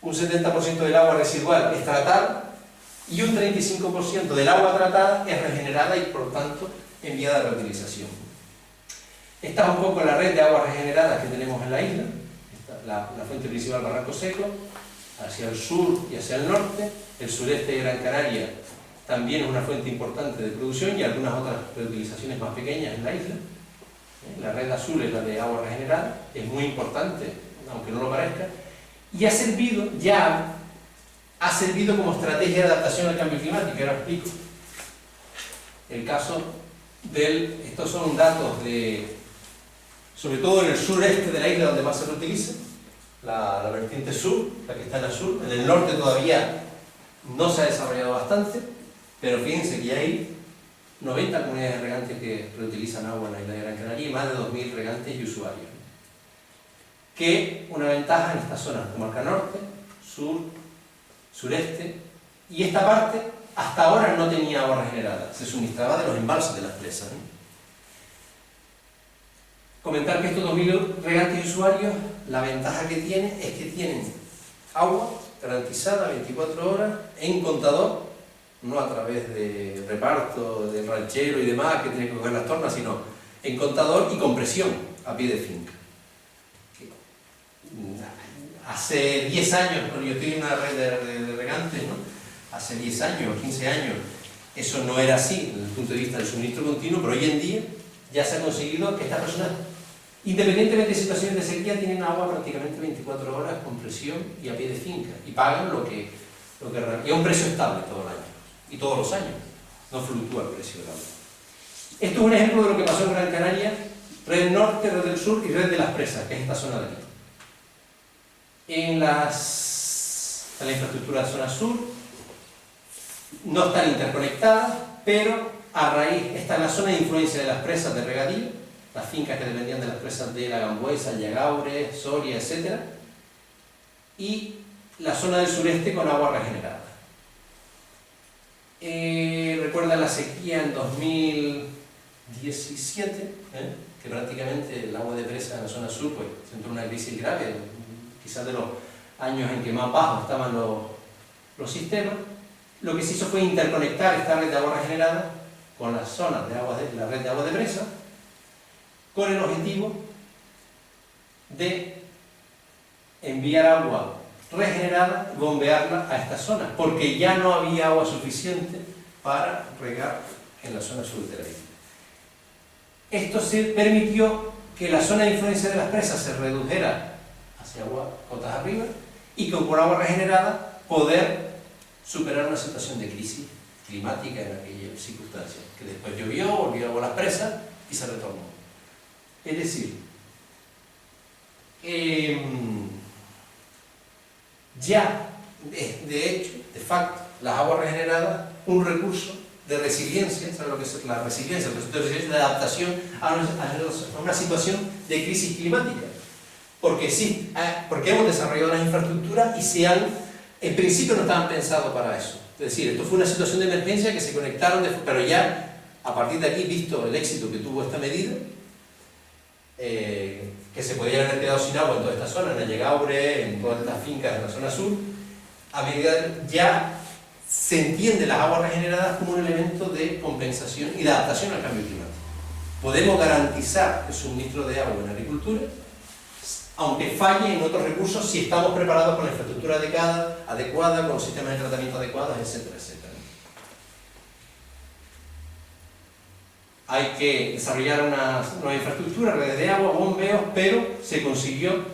Un 70% del agua residual es tratada y un 35% del agua tratada es regenerada y por tanto enviada a reutilización. Esta es un poco la red de aguas regeneradas que tenemos en la isla. La fuente principal Barranco Seco, hacia el sur y hacia el norte. El sureste de Gran Canaria también es una fuente importante de producción y algunas otras reutilizaciones más pequeñas en la isla. La red azul es la de agua regenerada, es muy importante, aunque no lo parezca, y ha servido como estrategia de adaptación al cambio climático, ahora explico. El caso estos son datos sobre todo en el sureste de la isla donde más se reutiliza, la vertiente sur, la que está en azul. En el norte todavía no se ha desarrollado bastante, pero fíjense que hay 90 comunidades de regantes que reutilizan agua en la isla de Gran Canaria y más de 2.000 regantes y usuarios. Que una ventaja en estas zonas, comarca norte, sur, sureste, y esta parte hasta ahora no tenía agua regenerada, se suministraba de los embalses de las presas. Comentar que estos 2.000 regantes y usuarios, la ventaja que tienen es que tienen agua garantizada 24 horas en contador, no a través de reparto, de ranchero y demás que tienen que coger las tornas, sino en contador y con presión a pie de finca. Hace 10 años, cuando yo estoy en una red de regantes, ¿no? Hace 10 años o 15 años, eso no era así desde el punto de vista del suministro continuo, pero hoy en día ya se ha conseguido que estas personas, independientemente de situaciones de sequía, tienen agua prácticamente 24 horas con presión y a pie de finca, y pagan lo que y a un precio estable todo el año, y todos los años, no fluctúa el precio del agua. Esto es un ejemplo de lo que pasó en Gran Canaria, red norte, red del sur y red de las presas, que es esta zona de aquí. En la infraestructura de zona sur no están interconectadas, pero a raíz, está en la zona de influencia de las presas de regadío, las fincas que dependían de las presas de La Gambuesa, Yagaure, Soria, etc. Y la zona del sureste con agua regenerada. Recuerdan la sequía en 2017, que prácticamente el agua de presa en la zona sur pues, entró en una crisis grave, quizás de los años en que más bajos estaban los sistemas. Lo que se hizo fue interconectar esta red de agua regenerada con las zonas de la red de agua de presa, con el objetivo de enviar agua regenerada y bombearla a estas zonas, porque ya no había agua suficiente para regar en la zona sur de la isla. Esto se permitió que la zona de influencia de las presas se redujera hacia agua, cotas arriba, y que por agua regenerada poder superar una situación de crisis climática en aquellas circunstancias, que después llovió, volvió agua a las presas y se retornó. Es decir, ya, de hecho, de facto, las aguas regeneradas, un recurso de resiliencia, ¿sabes lo que es la resiliencia? El concepto de resiliencia, de adaptación a una situación de crisis climática. Porque sí, porque hemos desarrollado las infraestructuras y en principio no estaban pensados para eso. Es decir, esto fue una situación de emergencia que se conectaron, pero ya, a partir de aquí, visto el éxito que tuvo esta medida, que se podía haber quedado sin agua en toda esta zona, en Allegaure, en todas estas fincas de la zona sur, a medida ya se entiende las aguas regeneradas como un elemento de compensación y de adaptación al cambio climático. Podemos garantizar el suministro de agua en la agricultura, aunque falle en otros recursos, si estamos preparados con la infraestructura adecuada, con los sistemas de tratamiento adecuados, etcétera, etcétera. Hay que desarrollar una nueva infraestructura, redes de agua, bombeos, pero se consiguió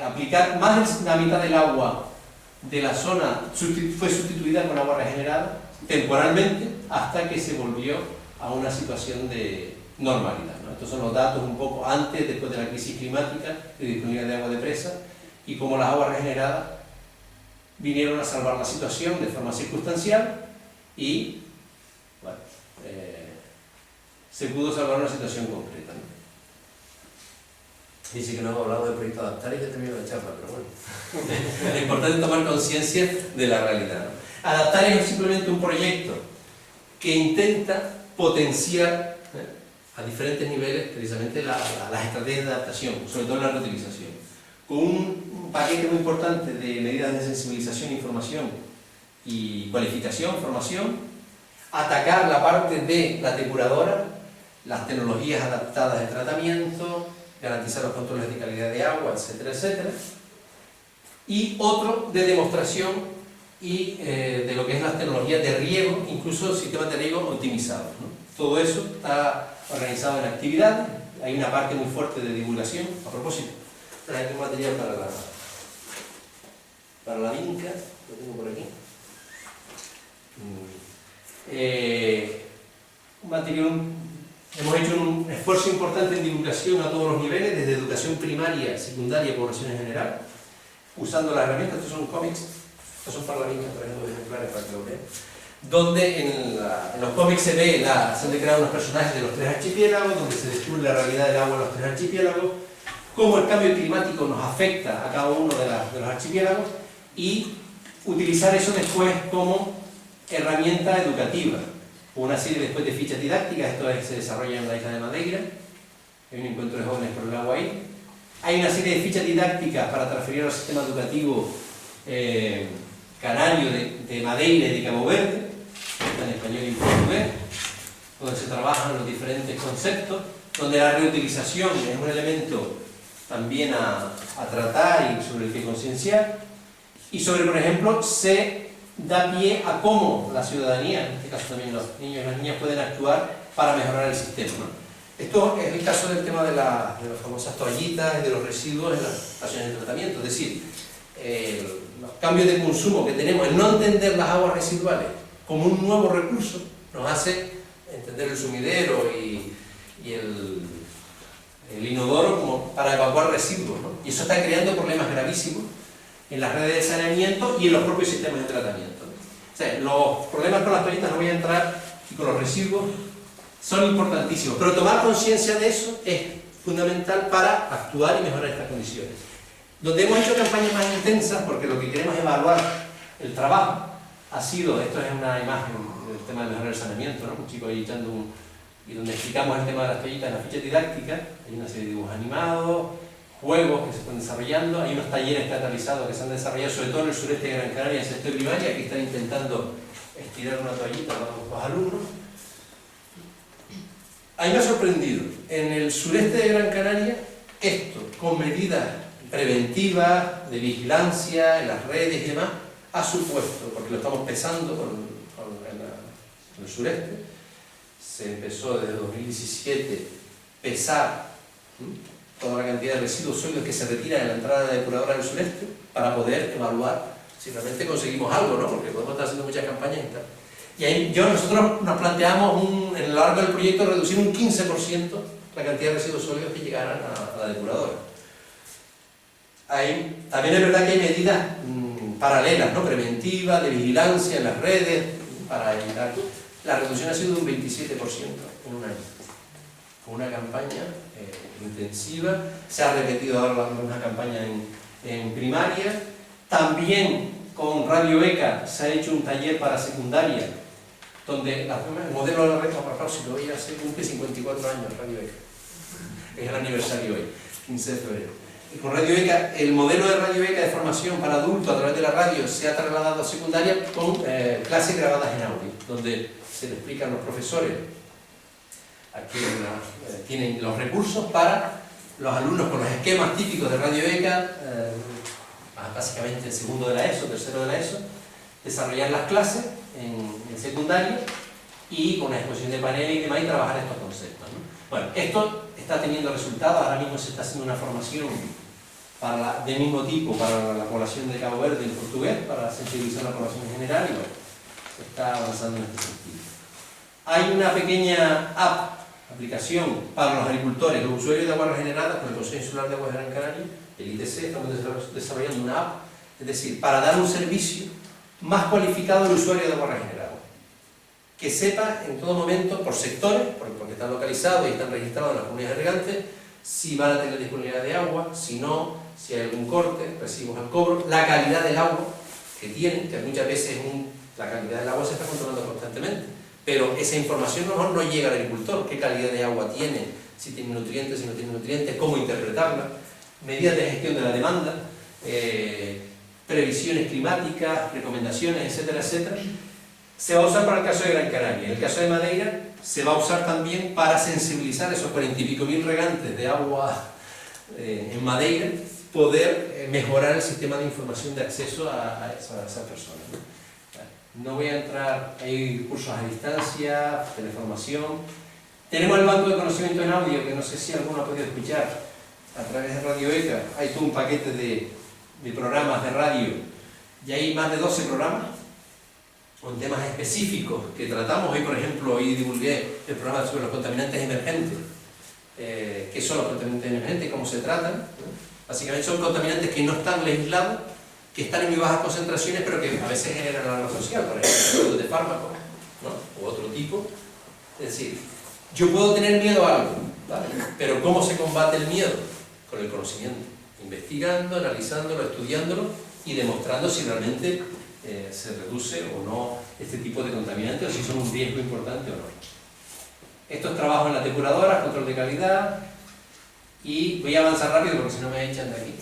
aplicar más de la mitad del agua de la zona, fue sustituida con agua regenerada temporalmente hasta que se volvió a una situación de normalidad, ¿no? Estos son los datos un poco antes, después de la crisis climática, de disponibilidad de agua de presa, y cómo las aguas regeneradas vinieron a salvar la situación de forma circunstancial y bueno, se pudo salvar una situación concreta, ¿no? Dice que no hemos hablado del proyecto Adaptar y que terminó la charla, pero bueno. Lo importante es tomar conciencia de la realidad, ¿no? Adaptar es simplemente un proyecto que intenta potenciar a diferentes niveles precisamente las estrategias de adaptación, sobre todo en la reutilización, con un paquete muy importante de medidas de sensibilización, información y cualificación, formación, atacar la parte de la depuradora, las tecnologías adaptadas de tratamiento, garantizar los controles de calidad de agua, etcétera, etcétera, y otro de demostración y de lo que es las tecnologías de riego, incluso sistemas de riego optimizados, ¿no? Todo eso está organizado en actividades, hay una parte muy fuerte de divulgación. A propósito, traje un material para la vinca, lo tengo por aquí. Un material, hemos hecho un esfuerzo importante en divulgación a todos los niveles, desde educación primaria, secundaria, población en general, usando las herramientas. Estos son cómics, estos son para la vinca, traje dos ejemplares para que lo vean, donde en los cómics se han creado unos personajes de los 3 archipiélagos, donde se descubre la realidad del agua en los 3 archipiélagos, cómo el cambio climático nos afecta a cada uno de los archipiélagos, y utilizar eso después como herramienta educativa, una serie después de fichas didácticas. Esto se desarrolla en la isla de Madeira, hay un encuentro de jóvenes por el agua ahí, hay una serie de fichas didácticas para transferir al sistema educativo canario de Madeira y de Cabo Verde, en español y en portugués, donde se trabajan los diferentes conceptos, donde la reutilización es un elemento también a tratar y sobre el que concienciar, y sobre, por ejemplo, se da pie a cómo la ciudadanía, en este caso también los niños y las niñas, pueden actuar para mejorar el sistema, ¿no? Esto es el caso del tema de las famosas toallitas y de los residuos en las estaciones de tratamiento, es decir, los cambios de consumo que tenemos, el no entender las aguas residuales como un nuevo recurso, nos hace entender el sumidero y el inodoro como para evacuar residuos, ¿no? Y eso está creando problemas gravísimos en las redes de saneamiento y en los propios sistemas de tratamiento, ¿no? O sea, los problemas con las toallitas no voy a entrar, y con los residuos son importantísimos, pero tomar conciencia de eso es fundamental para actuar y mejorar estas condiciones. Donde hemos hecho campañas más intensas, porque lo que queremos evaluar el trabajo, ha sido, esto es una imagen del tema de mejorar el saneamiento, ¿no? Un chico ahí echando y donde explicamos el tema de las toallitas en la ficha didáctica, hay una serie de dibujos animados, juegos que se están desarrollando, hay unos talleres catalizados que se han desarrollado, sobre todo en el sureste de Gran Canaria, en sexto de primaria, que están intentando estirar una toallita para los alumnos. A mí me ha sorprendido, en el sureste de Gran Canaria, esto, con medidas preventivas, de vigilancia, en las redes y demás, ha supuesto, porque lo estamos pesando en el sureste, se empezó desde 2017 pesar toda la cantidad de residuos sólidos que se retira de la entrada de la depuradora del sureste para poder evaluar si realmente conseguimos algo, ¿no? Porque podemos estar haciendo muchas campañas y tal. Y ahí nosotros nos planteamos en lo largo del proyecto reducir un 15% la cantidad de residuos sólidos que llegaran a la depuradora. También es verdad que hay medidas paralelas, ¿no? Preventivas, de vigilancia en las redes, para evitar. La reducción ha sido de un 27% en un año. Con una campaña intensiva, se ha repetido ahora una campaña en primaria. También con Radio ECA se ha hecho un taller para secundaria, donde el modelo de la red, si lo veía, se cumple 54 años Radio ECA. Es el aniversario hoy, 15 de febrero. Y con Radio ECA, el modelo de Radio ECA de formación para adultos a través de la radio se ha trasladado a secundaria con clases grabadas en audio, donde se le explican los profesores aquí tienen los recursos para los alumnos con los esquemas típicos de Radio ECA, básicamente el segundo de la ESO, tercero de la ESO, desarrollar las clases en secundaria y con una exposición de paneles y demás y trabajar estos conceptos, ¿no? Bueno, esto está teniendo resultados. Ahora mismo se está haciendo una formación de mismo tipo para la población de Cabo Verde en portugués, para sensibilizar a la población en general, y bueno, se está avanzando en este sentido. Hay una pequeña aplicación para los agricultores, los usuarios de aguas regeneradas, con el Consejo Insular de Aguas de Gran Canaria, el ITC, estamos desarrollando una app, es decir, para dar un servicio más cualificado al usuario de aguas regeneradas, que sepa en todo momento, por sectores, porque están localizados y están registrados en las comunidades regantes, si van a tener disponibilidad de agua, si no, si hay algún corte, recibos al cobro, la calidad del agua que tienen, que muchas veces la calidad del agua se está controlando constantemente, pero esa información a lo mejor no llega al agricultor, qué calidad de agua tiene, si tiene nutrientes, si no tiene nutrientes, cómo interpretarla, medidas de gestión de la demanda, previsiones climáticas, recomendaciones, etcétera, etcétera. Se va a usar para el caso de Gran Canaria. En el caso de Madeira se va a usar también para sensibilizar a esos 40 y pico mil regantes de agua en Madeira, poder mejorar el sistema de información de acceso a esas personas, ¿no? No voy a entrar, hay cursos a distancia, teleformación. Tenemos el banco de conocimiento en audio, que no sé si alguno ha podido escuchar a través de Radio ECA. Hay todo un paquete de programas de radio, y hay más de 12 programas con temas específicos que tratamos. Hoy, por ejemplo, hoy divulgué el programa sobre los contaminantes emergentes. ¿Qué son los contaminantes emergentes? ¿Cómo se tratan? ¿No? Básicamente son contaminantes que no están legislados, que están en muy bajas concentraciones, pero que a veces generan alarma social, por ejemplo, de fármacos, ¿no? O otro tipo. Es decir, yo puedo tener miedo a algo, ¿vale? Pero ¿cómo se combate el miedo? Con el conocimiento, investigando, analizándolo, estudiándolo y demostrando si realmente se reduce o no este tipo de contaminantes, o si son un riesgo importante o no. Esto es trabajo en la depuradora, control de calidad, y voy a avanzar rápido porque si no me echan de aquí.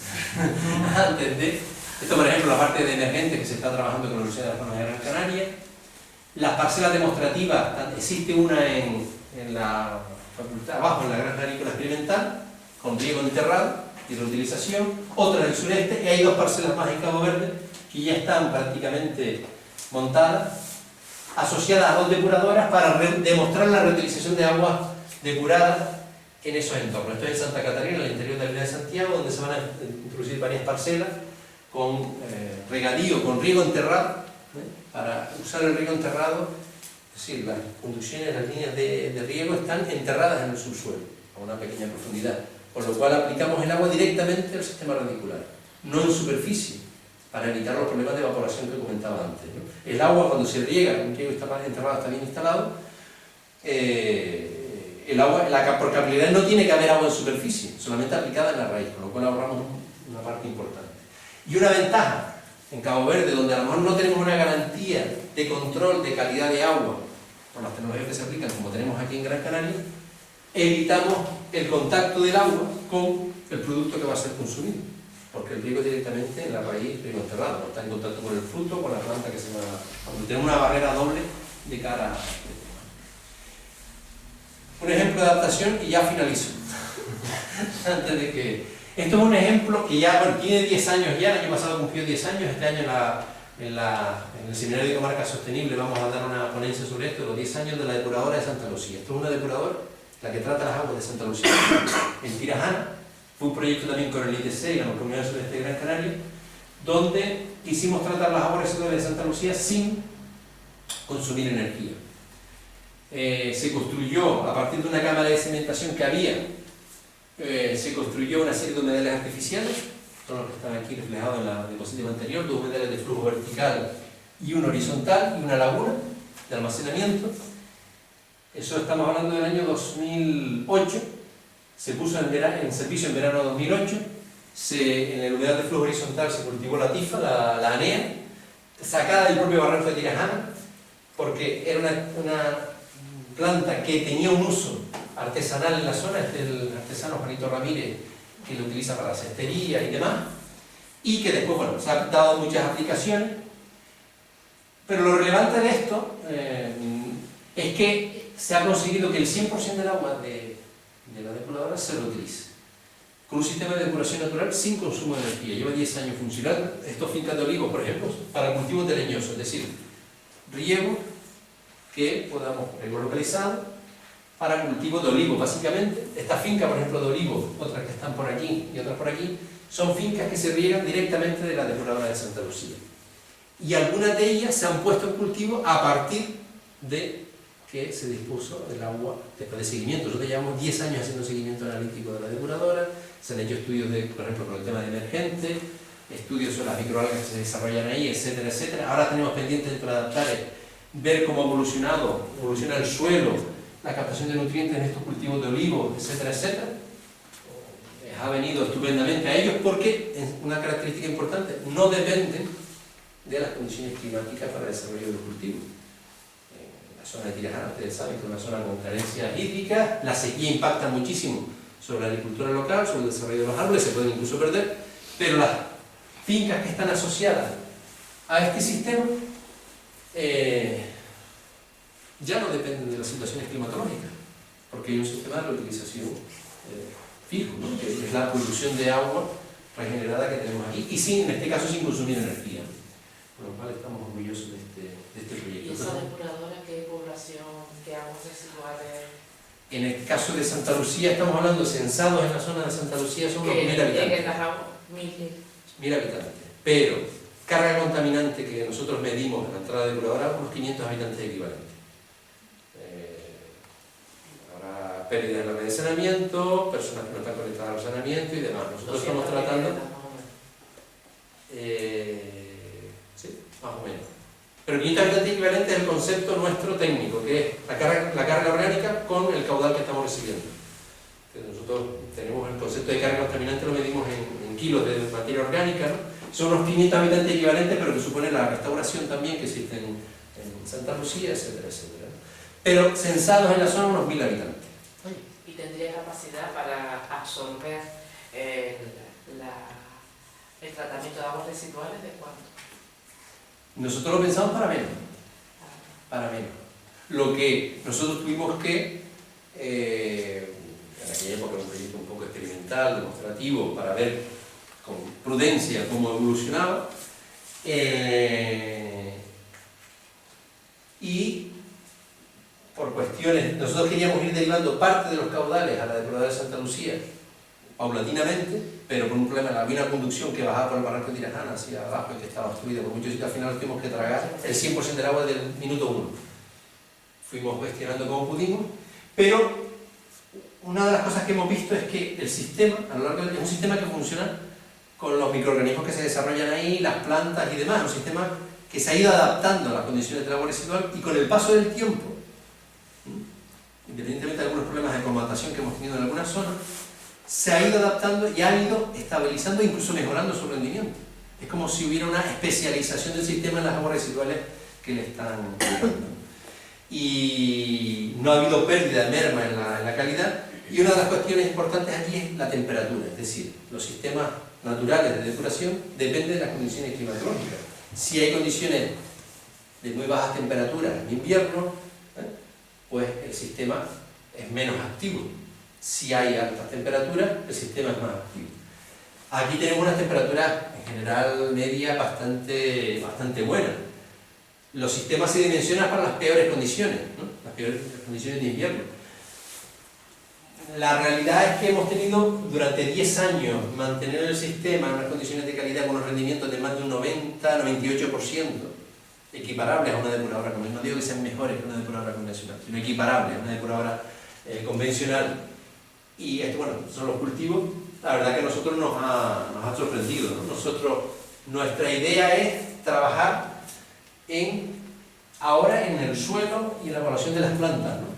Antes de esto, por ejemplo, la parte de emergentes que se está trabajando con la Universidad de las Palmas de Gran Canaria. Las parcelas demostrativas, existe una en la facultad, abajo en la Granja Agrícola Experimental, con riego enterrado y reutilización, otra en el sureste, y hay 2 parcelas más en Cabo Verde que ya están prácticamente montadas, asociadas a 2 depuradoras para demostrar la reutilización de agua depurada en esos entornos. Esto es en Santa Catarina, en el interior de la isla de Santiago, donde se van a introducir varias parcelas con regadío, con riego enterrado, para usar el riego enterrado. Es decir, las conducciones, las líneas de riego están enterradas en el subsuelo, a una pequeña profundidad, con lo cual aplicamos el agua directamente al sistema radicular, no en superficie, para evitar los problemas de evaporación que comentaba antes, ¿no? El agua, cuando se riega, un riego enterrado está bien instalado, el agua, por capilaridad no tiene que haber agua en superficie, solamente aplicada en la raíz, con lo cual ahorramos una parte importante. Y una ventaja en Cabo Verde, donde a lo mejor no tenemos una garantía de control de calidad de agua por las tecnologías que se aplican, como tenemos aquí en Gran Canaria, evitamos el contacto del agua con el producto que va a ser consumido, porque el riego es directamente en la raíz, riego enterrado, no está en contacto con el fruto, con la planta que se va a... Tenemos una barrera doble de cara a... Un ejemplo de adaptación y ya finalizo. Antes de que... Esto es un ejemplo que ya, bueno, tiene 10 años ya, el año pasado cumplió 10 años, este año la en el Seminario de Comarca Sostenible vamos a dar una ponencia sobre esto, los 10 años de la depuradora de Santa Lucía. Esto es una depuradora, la que trata las aguas de Santa Lucía. En Tirajana, fue un proyecto también con el ITC y la Comunidad Sudeste de Gran Canaria, donde quisimos tratar las aguas residuales de Santa Lucía sin consumir energía. Se construyó, a partir de una cámara de cementación que había, se construyó una serie de humedales artificiales, son los que están aquí reflejados en la diapositiva anterior, 2 humedales de flujo vertical y uno horizontal, y una laguna de almacenamiento. Eso estamos hablando del año 2008, se puso en servicio en verano de 2008, en el humedal de flujo horizontal se cultivó la tifa, la anea, sacada del propio barranco de Tirajana, porque era una planta que tenía un uso artesanal en la zona, el artesano Juanito Ramírez, que lo utiliza para cestería y demás, y que después, bueno, se ha dado muchas aplicaciones, pero lo relevante de esto es que se ha conseguido que el 100% del agua de la depuradora se lo utilice, con un sistema de depuración natural sin consumo de energía. Lleva 10 años funcionando. Estos fincas de olivos, por ejemplo, para cultivos de leñosos, es decir, riego que podamos localizar para cultivos de olivos, básicamente. Estas fincas, por ejemplo, de olivos, otras que están por aquí y otras por aquí, son fincas que se riegan directamente de la depuradora de Santa Lucía. Y algunas de ellas se han puesto en cultivo a partir de que se dispuso el agua después de seguimiento. Nosotros llevamos 10 años haciendo seguimiento analítico de la depuradora, se han hecho estudios, por ejemplo, con el tema de emergente, estudios sobre las microalgas que se desarrollan ahí, etcétera, etcétera. Ahora tenemos pendientes dentro de Adaptare ver cómo evoluciona el suelo, la captación de nutrientes en estos cultivos de olivos, etcétera, etcétera. Ha venido estupendamente a ellos porque, una característica importante, no dependen de las condiciones climáticas para el desarrollo de los cultivos. La zona de Tirajana, ustedes saben que es una zona con carencia hídrica, la sequía impacta muchísimo sobre la agricultura local, sobre el desarrollo de los árboles, se pueden incluso perder, pero las fincas que están asociadas a este sistema ya no dependen de las situaciones climatológicas, porque hay un sistema de reutilización fijo, ¿no? Que es la producción de agua regenerada que tenemos aquí, y sin, en este caso sin consumir energía. Por lo cual estamos orgullosos de este proyecto. ¿Y esa depuradora qué población, qué aguas residuales? En el caso de Santa Lucía, estamos hablando censados en la zona de Santa Lucía, son unos 1000 habitantes. 1000 habitantes. Pero carga contaminante que nosotros medimos en la entrada de depuradora, unos 500 habitantes equivalentes. Habrá pérdida en la red de saneamiento, personas que no están conectadas al saneamiento y demás. Nosotros estamos tratando... sí, más o menos. Pero 500 habitantes equivalentes es el concepto nuestro técnico, que es la carga orgánica con el caudal que estamos recibiendo. Entonces nosotros tenemos el concepto de carga contaminante, lo medimos en kilos de materia orgánica, ¿no? Son unos 500 habitantes equivalentes, pero que supone la restauración también que existe en Santa Lucía, etcétera, etcétera. Pero censados en la zona unos 1000 habitantes. ¿Y tendría capacidad para absorber el tratamiento de aguas residuales de cuánto? Nosotros lo pensamos para menos. Para menos. Lo que nosotros tuvimos que, en aquella época, un proyecto un poco experimental, demostrativo, para ver con prudencia cómo evolucionaba, y por cuestiones, nosotros queríamos ir derivando parte de los caudales a la depuradora de Santa Lucía paulatinamente, pero por un problema, había una conducción que bajaba por el barranco de Tirajana hacia abajo y que estaba obstruida por muchos sitios, al final tuvimos que tragar el 100% del agua del minuto 1. Fuimos gestionando como pudimos, pero una de las cosas que hemos visto es que el sistema, a lo largo es un sistema que funciona con los microorganismos que se desarrollan ahí, las plantas y demás, un sistema que se ha ido adaptando a las condiciones del agua residual, y con el paso del tiempo, independientemente de algunos problemas de colmatación que hemos tenido en algunas zonas, se ha ido adaptando y ha ido estabilizando e incluso mejorando su rendimiento. Es como si hubiera una especialización del sistema en las aguas residuales que le están dando. Y no ha habido pérdida de merma en la calidad, y una de las cuestiones importantes aquí es la temperatura, es decir, los sistemas naturales de depuración dependen de las condiciones climatológicas. Si hay condiciones de muy bajas temperaturas en invierno, pues el sistema es menos activo. Si hay altas temperaturas, el sistema es más activo. Aquí tenemos unas temperaturas en general media bastante buenas. Los sistemas se dimensionan para las peores condiciones, ¿no? Las peores condiciones de invierno. La realidad es que hemos tenido durante 10 años mantener el sistema en unas condiciones de calidad con unos rendimientos de más de un 90-98%, equiparables a una depuradora convencional. No digo que sean mejores que una depuradora convencional, sino equiparables a una depuradora convencional. Y esto, bueno, son los cultivos. La verdad que a nosotros nos ha sorprendido, ¿no? Nuestra idea es trabajar ahora en el suelo y en la evaluación de las plantas, ¿no?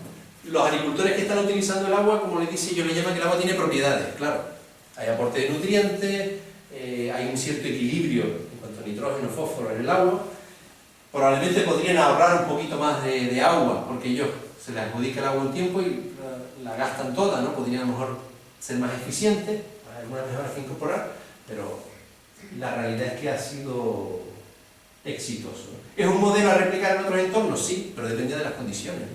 Los agricultores que están utilizando el agua, como les dice, yo le llamo que el agua tiene propiedades, claro. Hay aporte de nutrientes, hay un cierto equilibrio en cuanto a nitrógeno, fósforo en el agua. Probablemente podrían ahorrar un poquito más de agua, porque ellos se les adjudica el agua un tiempo y la gastan toda, ¿no? Podrían a lo mejor ser más eficientes, hay algunas mejoras que incorporar, pero la realidad es que ha sido exitoso. ¿Es un modelo a replicar en otros entornos? Sí, pero depende de las condiciones.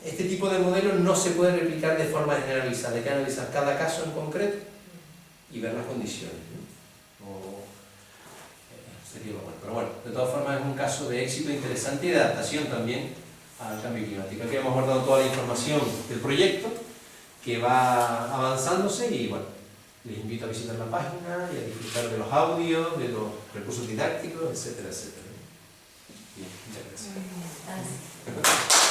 Este tipo de modelos no se puede replicar de forma generalizada, hay que analizar cada caso en concreto y ver las condiciones, ¿no? Sería lo bueno. Pero bueno, de todas formas es un caso de éxito interesante y de adaptación también al cambio climático. Aquí hemos guardado toda la información del proyecto que va avanzándose y bueno, les invito a visitar la página y a disfrutar de los audios, de los recursos didácticos, etcétera, etcétera. Bien, muchas gracias. Gracias.